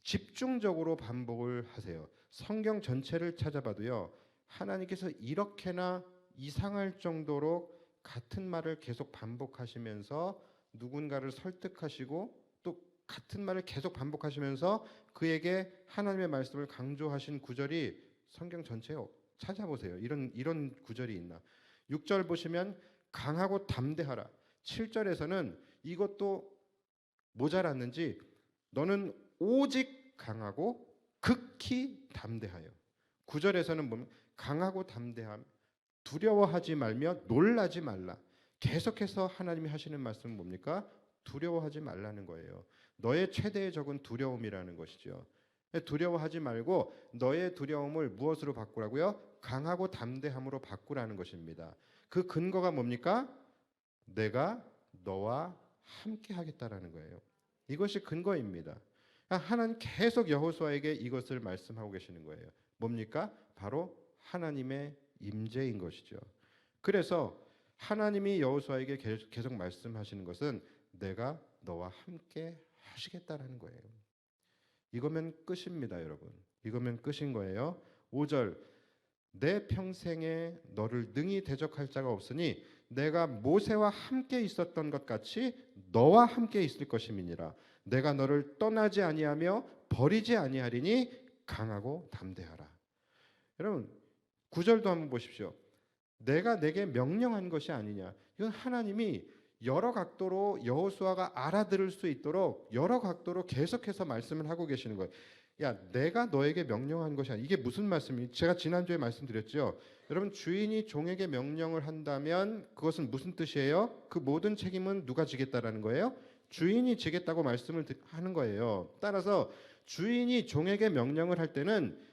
집중적으로 반복을 하세요. 성경 전체를 찾아봐도요, 하나님께서 이렇게나 이상할 정도로 같은 말을 계속 반복하시면서 누군가를 설득하시고 또 같은 말을 계속 반복하시면서 그에게 하나님의 말씀을 강조하신 구절이 성경 전체에 찾아보세요. 이런 구절이 있나? 6절 보시면 강하고 담대하라. 7절에서는 이것도 모자랐는지 너는 오직 강하고 극히 담대하여. 9절에서는 보면 강하고 담대함, 두려워하지 말며 놀라지 말라. 계속해서 하나님이 하시는 말씀은 뭡니까? 두려워하지 말라는 거예요. 너의 최대의 적은 두려움이라는 것이죠. 두려워하지 말고 너의 두려움을 무엇으로 바꾸라고요? 강하고 담대함으로 바꾸라는 것입니다. 그 근거가 뭡니까? 내가 너와 함께 하겠다라는 거예요. 이것이 근거입니다. 하나님 계속 여호수아에게 이것을 말씀하고 계시는 거예요. 뭡니까? 바로 하나님의 임재인 것이죠. 그래서 하나님이 여호수아에게 계속 말씀하시는 것은 내가 너와 함께 하시겠다라는 거예요. 이거면 끝입니다, 여러분. 이거면 끝인 거예요. 5절 내 평생에 너를 능히 대적할 자가 없으니 내가 모세와 함께 있었던 것 같이 너와 함께 있을 것임이니라. 내가 너를 떠나지 아니하며 버리지 아니하리니 강하고 담대하라. 여러분 9절도 한번 보십시오. 내가 내게 명령한 것이 아니냐. 이건 하나님이 여러 각도로 여호수아가 알아들을 수 있도록 여러 각도로 계속해서 말씀을 하고 계시는 거예요. 야, 내가 너에게 명령한 것이 아니야. 이게 무슨 말씀이? 제가 지난주에 말씀드렸죠. 여러분 주인이 종에게 명령을 한다면 그것은 무슨 뜻이에요? 그 모든 책임은 누가 지겠다라는 거예요? 주인이 지겠다고 말씀을 하는 거예요. 따라서 주인이 종에게 명령을 할 때는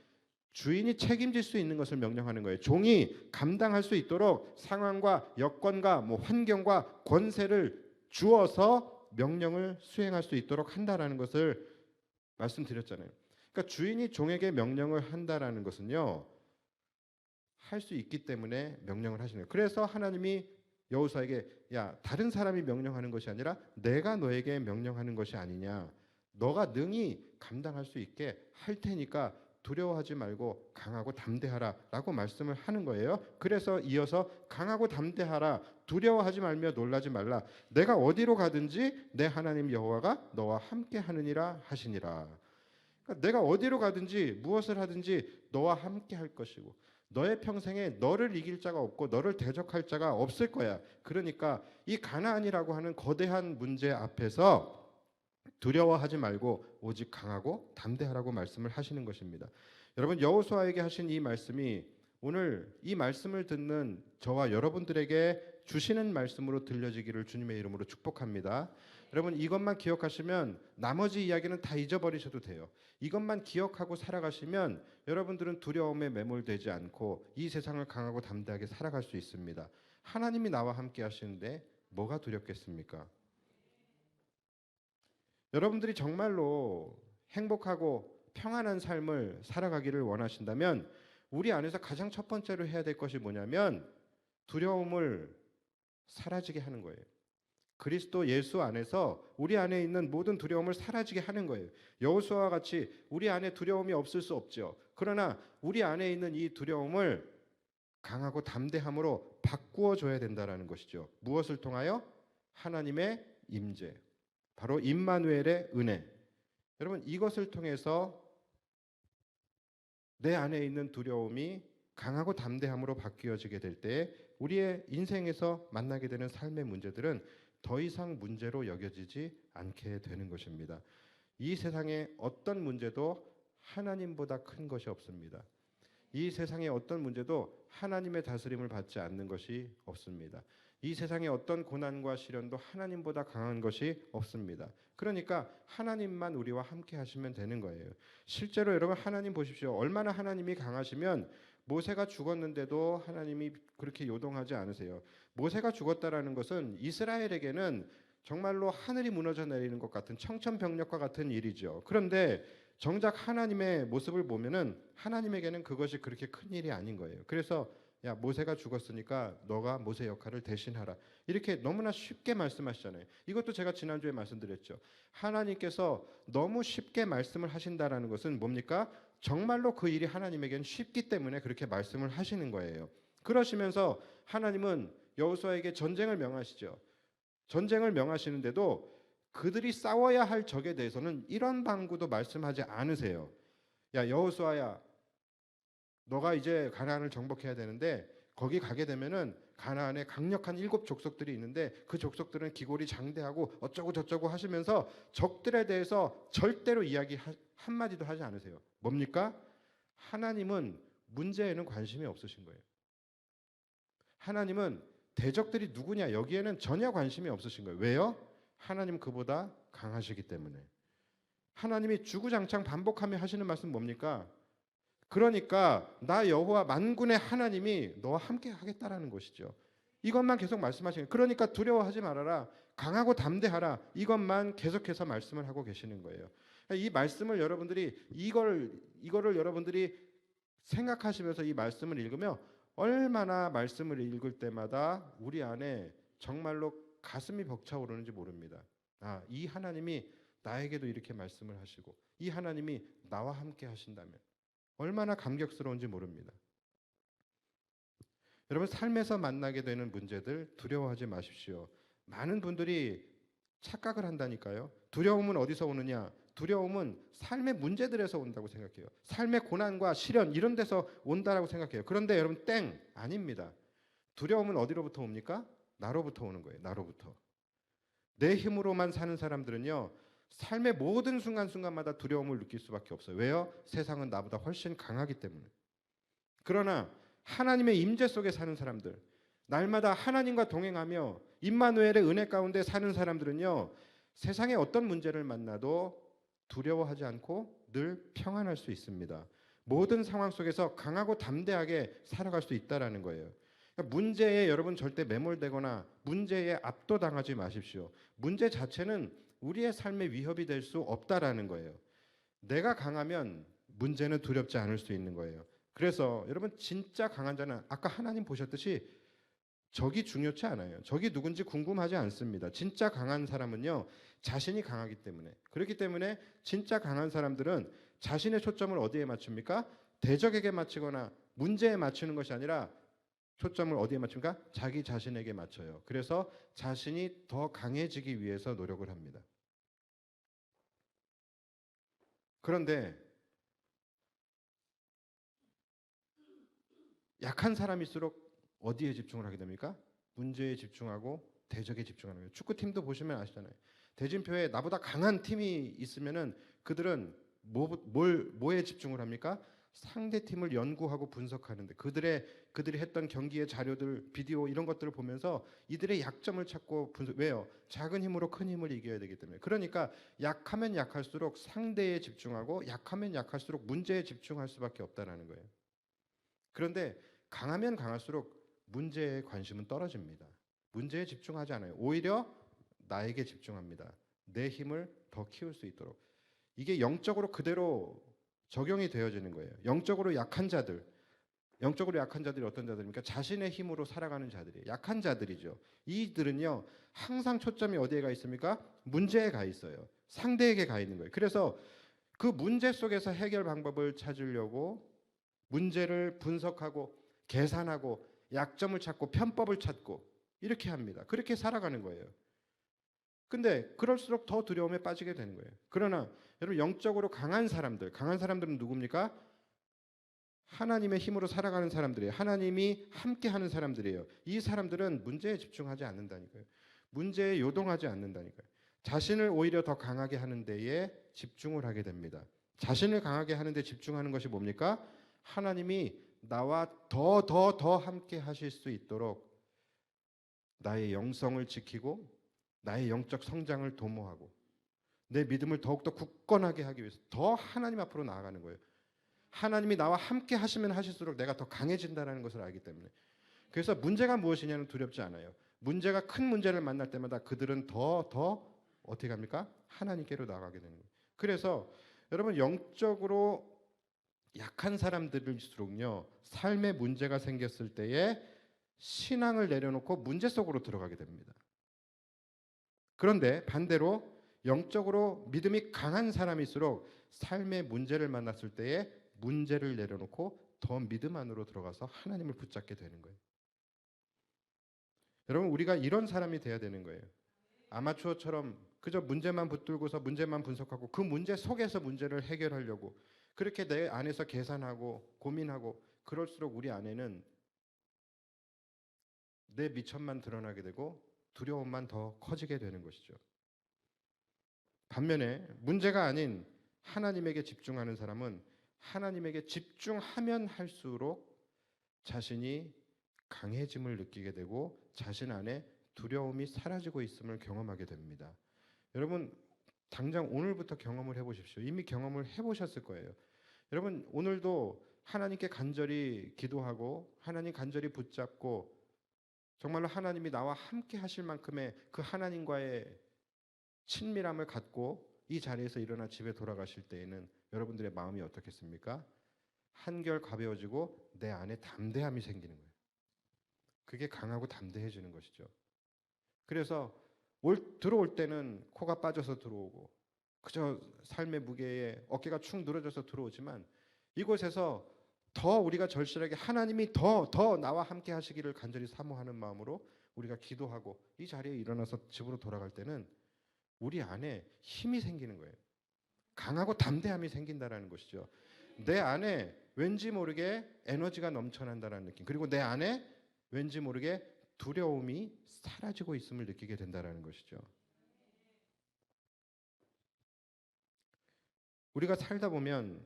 주인이 책임질 수 있는 것을 명령하는 거예요. 종이 감당할 수 있도록 상황과 여건과 환경과 권세를 주어서 명령을 수행할 수 있도록 한다라는 것을 말씀드렸잖아요. 그러니까 주인이 종에게 명령을 한다라는 것은요, 할 수 있기 때문에 명령을 하시는 거예요. 그래서 하나님이 여호수아에게 야, 다른 사람이 명령하는 것이 아니라 내가 너에게 명령하는 것이 아니냐. 너가 능히 감당할 수 있게 할 테니까 두려워하지 말고 강하고 담대하라 라고 말씀을 하는 거예요. 그래서 이어서 강하고 담대하라, 두려워하지 말며 놀라지 말라. 내가 어디로 가든지 내 하나님 여호와가 너와 함께 하느니라 하시니라. 그러니까 내가 어디로 가든지 무엇을 하든지 너와 함께 할 것이고 너의 평생에 너를 이길 자가 없고 너를 대적할 자가 없을 거야. 그러니까 이 가나안이라고 하는 거대한 문제 앞에서 두려워하지 말고 오직 강하고 담대하라고 말씀을 하시는 것입니다. 여러분 여호수아에게 하신 이 말씀이 오늘 이 말씀을 듣는 저와 여러분들에게 주시는 말씀으로 들려지기를 주님의 이름으로 축복합니다. 여러분 이것만 기억하시면 나머지 이야기는 다 잊어버리셔도 돼요. 이것만 기억하고 살아가시면 여러분들은 두려움에 매몰되지 않고 이 세상을 강하고 담대하게 살아갈 수 있습니다. 하나님이 나와 함께 하시는데 뭐가 두렵겠습니까? 여러분들이 정말로 행복하고 평안한 삶을 살아가기를 원하신다면 우리 안에서 가장 첫 번째로 해야 될 것이 뭐냐면 두려움을 사라지게 하는 거예요. 그리스도 예수 안에서 우리 안에 있는 모든 두려움을 사라지게 하는 거예요. 여호수아와 같이 우리 안에 두려움이 없을 수 없죠. 그러나 우리 안에 있는 이 두려움을 강하고 담대함으로 바꾸어 줘야 된다라는 것이죠. 무엇을 통하여? 하나님의 임재. 바로 임마누엘의 은혜. 여러분 이것을 통해서 내 안에 있는 두려움이 강하고 담대함으로 바뀌어지게 될 때 우리의 인생에서 만나게 되는 삶의 문제들은 더 이상 문제로 여겨지지 않게 되는 것입니다. 이 세상에 어떤 문제도 하나님보다 큰 것이 없습니다. 이 세상의 어떤 문제도 하나님의 다스림을 받지 않는 것이 없습니다. 이 세상의 어떤 고난과 시련도 하나님보다 강한 것이 없습니다. 그러니까 하나님만 우리와 함께 하시면 되는 거예요. 실제로 여러분 하나님 보십시오. 얼마나 하나님이 강하시면 모세가 죽었는데도 하나님이 그렇게 요동하지 않으세요. 모세가 죽었다라는 것은 이스라엘에게는 정말로 하늘이 무너져 내리는 것 같은 청천벽력과 같은 일이죠. 그런데 정작 하나님의 모습을 보면은 하나님에게는 그것이 그렇게 큰 일이 아닌 거예요. 그래서 야, 모세가 죽었으니까 너가 모세 역할을 대신하라. 이렇게 너무나 쉽게 말씀하시잖아요. 이것도 제가 지난주에 말씀드렸죠. 하나님께서 너무 쉽게 말씀을 하신다라는 것은 뭡니까? 정말로 그 일이 하나님에게는 쉽기 때문에 그렇게 말씀을 하시는 거예요. 그러시면서 하나님은 여호수아에게 전쟁을 명하시죠. 전쟁을 명하시는데도 그들이 싸워야 할 적에 대해서는 이런 방구도 말씀하지 않으세요. 야, 여호수아야, 너가 이제 가나안을 정복해야 되는데 거기 가게 되면은 가나안에 강력한 7 족속들이 있는데 그 족속들은 기골이 장대하고 어쩌고 저쩌고 하시면서 적들에 대해서 절대로 이야기 한마디도 하지 않으세요. 뭡니까? 하나님은 문제에는 관심이 없으신 거예요. 하나님은 대적들이 누구냐 여기에는 전혀 관심이 없으신 거예요. 왜요? 하나님 그보다 강하시기 때문에. 하나님이 주구장창 반복하며 하시는 말씀 뭡니까? 그러니까 나 여호와 만군의 하나님이 너와 함께 하겠다라는 것이죠. 이것만 계속 말씀하시는 거예요. 그러니까 두려워하지 말아라. 강하고 담대하라. 이것만 계속해서 말씀을 하고 계시는 거예요. 이 말씀을 여러분들이 이거를 여러분들이 생각하시면서 이 말씀을 읽으며 얼마나 말씀을 읽을 때마다 우리 안에 정말로 가슴이 벅차오르는지 모릅니다. 아, 이 하나님이 나에게도 이렇게 말씀을 하시고 이 하나님이 나와 함께 하신다면 얼마나 감격스러운지 모릅니다. 여러분 삶에서 만나게 되는 문제들 두려워하지 마십시오. 많은 분들이 착각을 한다니까요. 두려움은 어디서 오느냐? 두려움은 삶의 문제들에서 온다고 생각해요. 삶의 고난과 시련 이런 데서 온다라고 생각해요. 그런데 여러분 땡! 아닙니다. 두려움은 어디로부터 옵니까? 나로부터 오는 거예요. 나로부터. 내 힘으로만 사는 사람들은요. 삶의 모든 순간순간마다 두려움을 느낄 수밖에 없어요. 왜요? 세상은 나보다 훨씬 강하기 때문에. 그러나 하나님의 임재 속에 사는 사람들, 날마다 하나님과 동행하며 임마누엘의 은혜 가운데 사는 사람들은요. 세상에 어떤 문제를 만나도 두려워하지 않고 늘 평안할 수 있습니다. 모든 상황 속에서 강하고 담대하게 살아갈 수 있다라는 거예요. 그러니까 문제에 여러분 절대 매몰되거나 문제에 압도당하지 마십시오. 문제 자체는 우리의 삶의 위협이 될 수 없다라는 거예요. 내가 강하면 문제는 두렵지 않을 수 있는 거예요. 그래서 여러분 진짜 강한 자는 아까 하나님 보셨듯이 적이 중요치 않아요. 적이 누군지 궁금하지 않습니다. 진짜 강한 사람은요. 자신이 강하기 때문에. 그렇기 때문에 진짜 강한 사람들은 자신의 초점을 어디에 맞춥니까? 대적에게 맞추거나 문제에 맞추는 것이 아니라 초점을 어디에 맞춥니까? 자기 자신에게 맞춰요. 그래서 자신이 더 강해지기 위해서 노력을 합니다. 그런데 약한 사람일수록 어디에 집중을 하게 됩니까? 문제에 집중하고 대적에 집중하는 거예요. 축구팀도 보시면 아시잖아요. 대진표에 나보다 강한 팀이 있으면은 그들은 뭐에 집중을 합니까? 상대 팀을 연구하고 분석하는데 그들이 했던 경기의 자료들, 비디오 이런 것들을 보면서 이들의 약점을 찾고 왜요? 작은 힘으로 큰 힘을 이겨야 되기 때문에. 그러니까 약하면 약할수록 상대에 집중하고 약하면 약할수록 문제에 집중할 수밖에 없다라는 거예요. 그런데 강하면 강할수록 문제에 관심은 떨어집니다. 문제에 집중하지 않아요. 오히려 나에게 집중합니다. 내 힘을 더 키울 수 있도록. 이게 영적으로 그대로 적용이 되어지는 거예요. 영적으로 약한 자들이 어떤 자들입니까? 자신의 힘으로 살아가는 자들이에요. 약한 자들이죠. 이들은요 항상 초점이 어디에 가 있습니까? 문제에 가 있어요. 상대에게 가 있는 거예요. 그래서 그 문제 속에서 해결 방법을 찾으려고 문제를 분석하고 계산하고 약점을 찾고 편법을 찾고 이렇게 합니다. 그렇게 살아가는 거예요. 근데 그럴수록 더 두려움에 빠지게 되는 거예요. 그러나 여러분 영적으로 강한 사람들은 누굽니까? 하나님의 힘으로 살아가는 사람들이에요. 하나님이 함께하는 사람들이에요. 이 사람들은 문제에 집중하지 않는다니까요. 문제에 요동하지 않는다니까요. 자신을 오히려 더 강하게 하는 데에 집중을 하게 됩니다. 자신을 강하게 하는 데 집중하는 것이 뭡니까? 하나님이 나와 더 함께 하실 수 있도록 나의 영성을 지키고 나의 영적 성장을 도모하고 내 믿음을 더욱더 굳건하게 하기 위해서 더 하나님 앞으로 나아가는 거예요. 하나님이 나와 함께 하시면 하실수록 내가 더 강해진다는 것을 알기 때문에. 그래서 문제가 무엇이냐는 두렵지 않아요. 문제가 큰 문제를 만날 때마다 그들은 더 어떻게 합니까? 하나님께로 나아가게 되는 거예요. 그래서 여러분 영적으로 약한 사람들일수록요 삶에 문제가 생겼을 때에 신앙을 내려놓고 문제 속으로 들어가게 됩니다. 그런데 반대로 영적으로 믿음이 강한 사람일수록 삶의 문제를 만났을 때에 문제를 내려놓고 더 믿음 안으로 들어가서 하나님을 붙잡게 되는 거예요. 여러분 우리가 이런 사람이 돼야 되는 거예요. 아마추어처럼 그저 문제만 붙들고서 문제만 분석하고 그 문제 속에서 문제를 해결하려고 그렇게 내 안에서 계산하고 고민하고 그럴수록 우리 안에는 내 미천만 드러나게 되고 두려움만 더 커지게 되는 것이죠. 반면에 문제가 아닌 하나님에게 집중하는 사람은 하나님에게 집중하면 할수록 자신이 강해짐을 느끼게 되고 자신 안에 두려움이 사라지고 있음을 경험하게 됩니다. 여러분 당장 오늘부터 경험을 해보십시오. 이미 경험을 해보셨을 거예요. 여러분 오늘도 하나님께 간절히 기도하고 하나님 간절히 붙잡고 정말로 하나님이 나와 함께 하실 만큼의 그 하나님과의 친밀함을 갖고 이 자리에서 일어나 집에 돌아가실 때에는 여러분들의 마음이 어떻겠습니까? 한결 가벼워지고 내 안에 담대함이 생기는 거예요. 그게 강하고 담대해지는 것이죠. 그래서 들어올 때는 코가 빠져서 들어오고 그저 삶의 무게에 어깨가 축 늘어져서 들어오지만 이곳에서 더 우리가 절실하게 하나님이 더 나와 함께 하시기를 간절히 사모하는 마음으로 우리가 기도하고 이 자리에 일어나서 집으로 돌아갈 때는 우리 안에 힘이 생기는 거예요. 강하고 담대함이 생긴다라는 것이죠. 내 안에 왠지 모르게 에너지가 넘쳐난다는 느낌, 그리고 내 안에 왠지 모르게 두려움이 사라지고 있음을 느끼게 된다는 것이죠. 우리가 살다 보면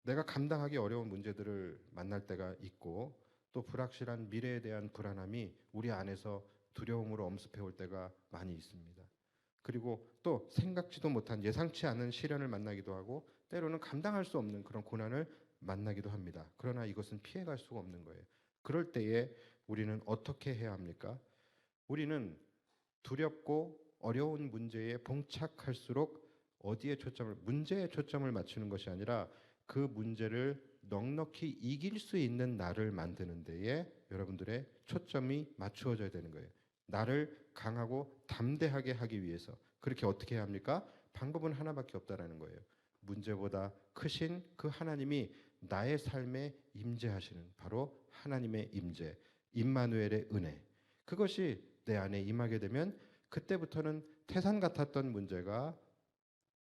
내가 감당하기 어려운 문제들을 만날 때가 있고 또 불확실한 미래에 대한 불안함이 우리 안에서 두려움으로 엄습해 올 때가 많이 있습니다. 그리고 또 생각지도 못한 예상치 않은 시련을 만나기도 하고 때로는 감당할 수 없는 그런 고난을 만나기도 합니다. 그러나 이것은 피해갈 수가 없는 거예요. 그럴 때에 우리는 어떻게 해야 합니까? 우리는 두렵고 어려운 문제에 봉착할수록 문제에 초점을 맞추는 것이 아니라 그 문제를 넉넉히 이길 수 있는 나를 만드는 데에 여러분들의 초점이 맞추어져야 되는 거예요. 나를 강하고 담대하게 하기 위해서. 그렇게 어떻게 해야 합니까? 방법은 하나밖에 없다라는 거예요. 문제보다 크신 그 하나님이 나의 삶에 임재하시는 바로 하나님의 임재, 임마누엘의 은혜, 그것이 내 안에 임하게 되면 그때부터는 태산 같았던 문제가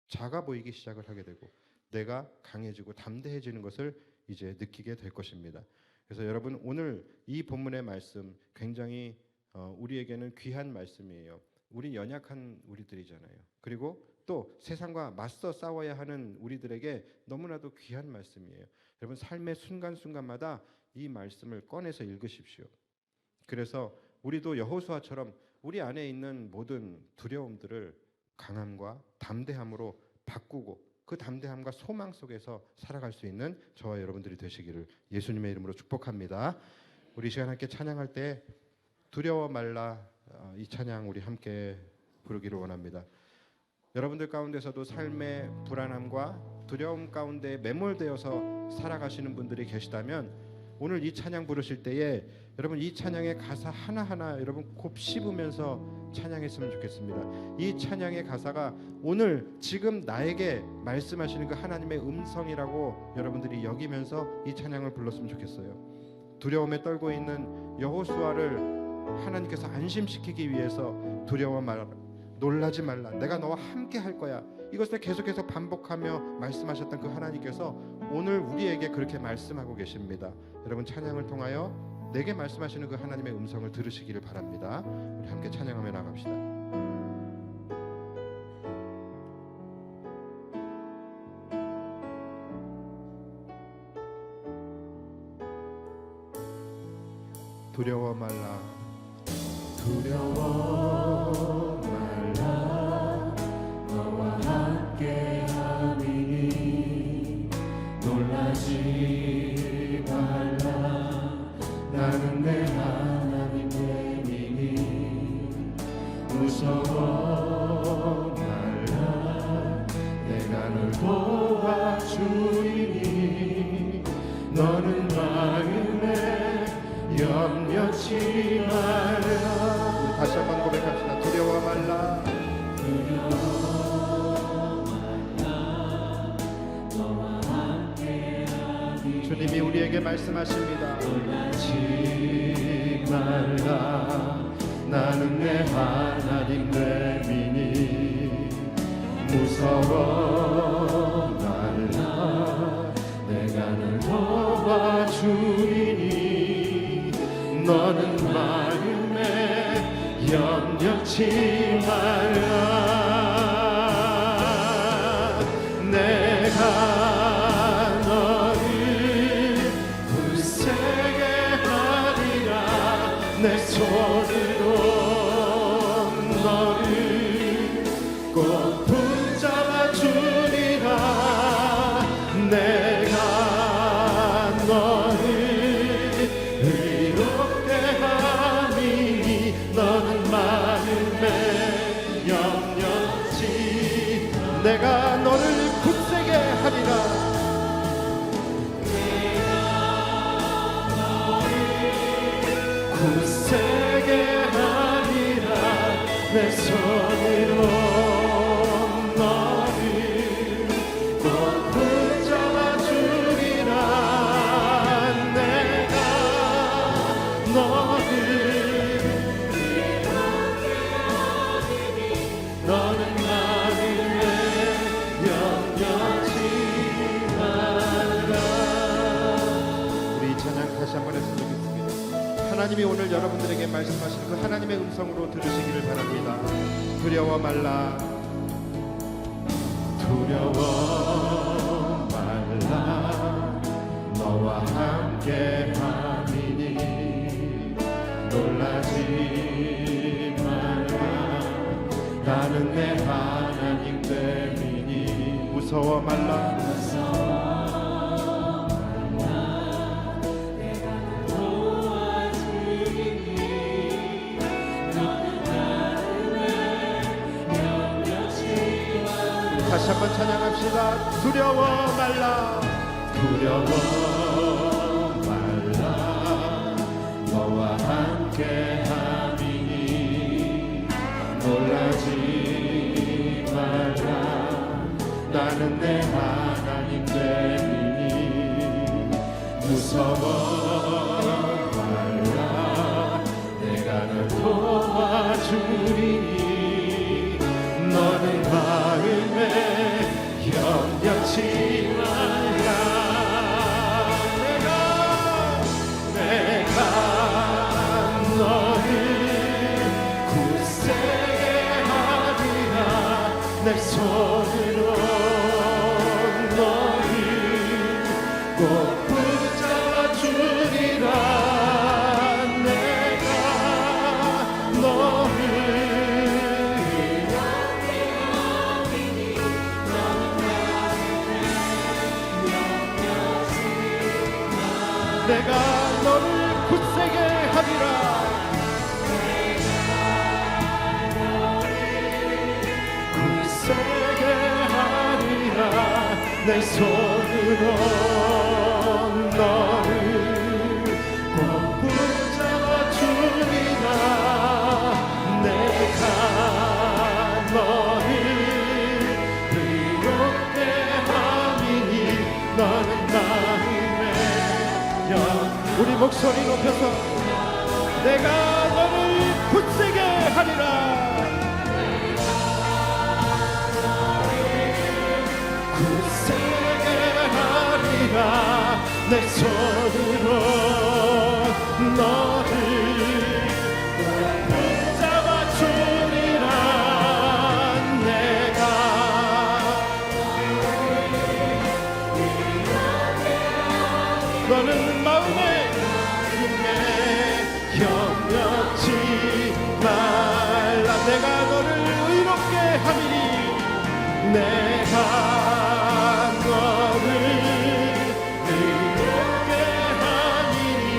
작아 보이기 시작을 하게 되고 내가 강해지고 담대해지는 것을 이제 느끼게 될 것입니다. 그래서 여러분 오늘 이 본문의 말씀 굉장히 우리에게는 귀한 말씀이에요. 우리 연약한 우리들이잖아요. 그리고 또 세상과 맞서 싸워야 하는 우리들에게 너무나도 귀한 말씀이에요. 여러분 삶의 순간순간마다 이 말씀을 꺼내서 읽으십시오. 그래서 우리도 여호수아처럼 우리 안에 있는 모든 두려움들을 강함과 담대함으로 바꾸고 그 담대함과 소망 속에서 살아갈 수 있는 저와 여러분들이 되시기를 예수님의 이름으로 축복합니다. 우리 시간 함께 찬양할 때 두려워 말라, 이 찬양 우리 함께 부르기를 원합니다. 여러분들 가운데서도 삶의 불안함과 두려움 가운데 매몰되어서 살아가시는 분들이 계시다면 오늘 이 찬양 부르실 때에 여러분 이 찬양의 가사 하나하나 여러분 곱 씹으면서 찬양했으면 좋겠습니다. 이 찬양의 가사가 오늘 지금 나에게 말씀하시는 그 하나님의 음성이라고 여러분들이 여기면서 이 찬양을 불렀으면 좋겠어요. 두려움에 떨고 있는 여호수아를 하나님께서 안심시키기 위해서 두려워 말라, 놀라지 말라, 내가 너와 함께 할 거야, 이것을 계속해서 반복하며 말씀하셨던 그 하나님께서 오늘 우리에게 그렇게 말씀하고 계십니다. 여러분 찬양을 통하여 내게 말씀하시는 그 하나님의 음성을 들으시기를 바랍니다. 우리 함께 찬양하며 나갑시다. 두려워 말라 두려워 말라 너와 함께함이니 놀라지 말라 나는 내 하나님 됨이니 무서워 말라 내가 널 도와주리니 너는 마음에 염려치 말라. 우리 다시 한번 고백합시다. 두려워 말라 주님이 우리에게 말씀하십니다. 놀라지 말라 나는 내 하나님 됨이니 무서워 말라 내가 널 도와주리니 너는 마음에 염려치 말라 내가 너를 굳세게 하리라 내 손으로 너를 꼭 붙잡아 주리라 내가 너를 의롭게 함이니 너는 마음에 염려치 내가 너를 굳세게 하리라 굳세게 하리라 내 손으로 너를 꼭 붙잡아 주리라 내가 너를 너는 마음에 염려치 말라. 우리 찬양 다시 한번 했으면 좋겠습니다. 하나님이 오늘 여러분들에게 말씀하시는 그 하나님의 음성으로 들으시기를 바랍니다. 두려워 말라 두려워 말라 너와 함께 함이니 놀라지 말라 나는 내 하나님 됨이니 무서워 말라 다시 한번 찬양합시다. 두려워 말라 두려워 말라 너와 함께 함이니 놀라지 말라 나는 내 하나님 됨이니 무서워 말라 내가 널 도와주리니 너는 마음에 염려치 말라 내가 너를 굳세게 하리라 내 손으로 너를 꼭 붙잡아 주리라 내가 너를 내가 너를 굳세게 하리라 굳세게 하리라 내 손으로 너를 꼭 붙잡아 주리라 내가 너를 의롭게 함이니 너는 마음에 우리 목소리 높여서 내가 너를 굳세게 하리라 굳세게 하리라 내 손으로 너를 붙잡아 주리라 내가 너는 마음에 내가 너를 의롭게 하리니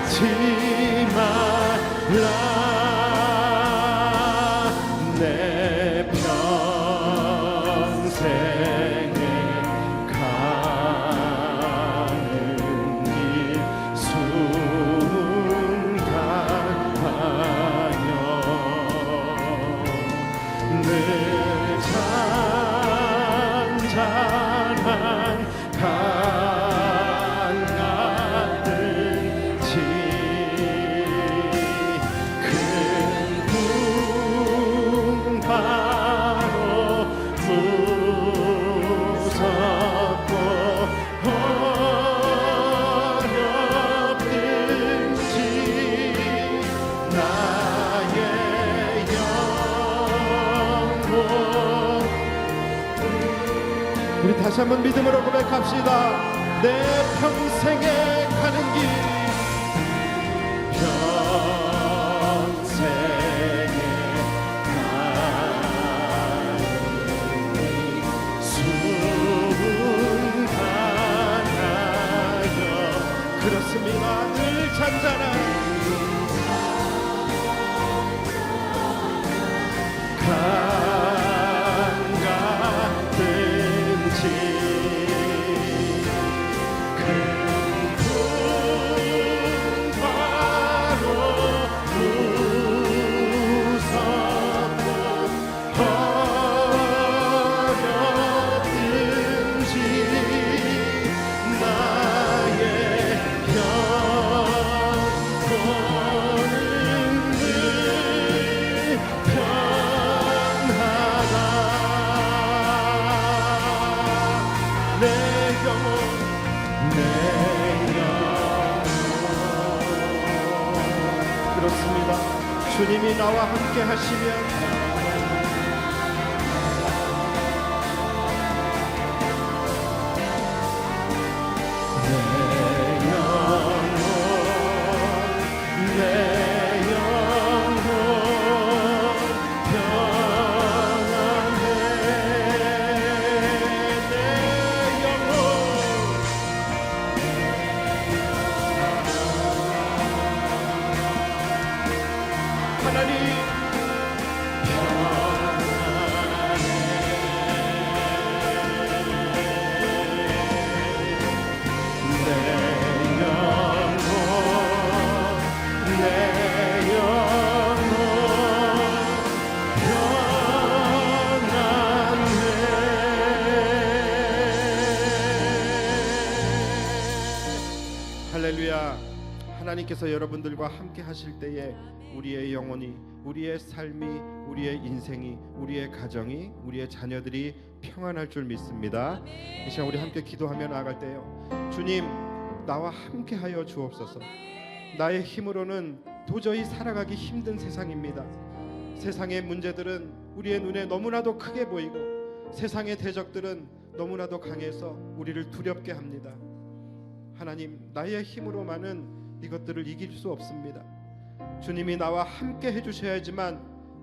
잊지 말라 내 평생에 가는 길 순간하여 늘 잔잔한 강 같은지 큰 풍파로 무섭고 어렵든지 나의 영혼 우리 다시 한번 믿음으로 고백합시다. 내 평생에 가는 길 평생에 가는 길 순간하여 그렇습니다. 늘 잔잔한 강 같은지 큰 풍파로 무섭고 어렵든지 나의 영혼은 늘 편하다 내 영혼 내 영혼 그렇습니다. 주님이 나와 함께 하시면 내 영혼 내 영혼 평안해 내 영혼 하나님 할렐루야. 하나님께서 여러분들과 함께 하실 때에 우리의 영혼이, 우리의 삶이, 우리의 인생이, 우리의 가정이, 우리의 자녀들이 평안할 줄 믿습니다. 이 시간 우리 함께 기도하며 나아갈 때요, 주님 나와 함께 하여 주옵소서. 나의 힘으로는 도저히 살아가기 힘든 세상입니다. 세상의 문제들은 우리의 눈에 너무나도 크게 보이고 세상의 대적들은 너무나도 강해서 우리를 두렵게 합니다. 하나님, 나의 힘으로만은 이것들을 이길 수 없습니다. 주님이 나와 함께 해주셔야지만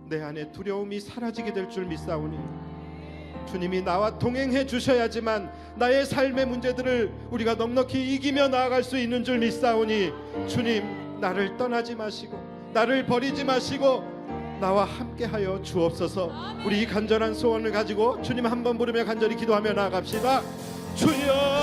내 안에 두려움이 사라지게 될 줄 믿사오니, 주님이 나와 동행해 주셔야지만 나의 삶의 문제들을 우리가 넉넉히 이기며 나아갈 수 있는 줄 믿사오니, 주님 나를 떠나지 마시고 나를 버리지 마시고 나와 함께하여 주옵소서. 우리 이 간절한 소원을 가지고 주님 한번 부르며 간절히 기도하며 나아갑시다. 주여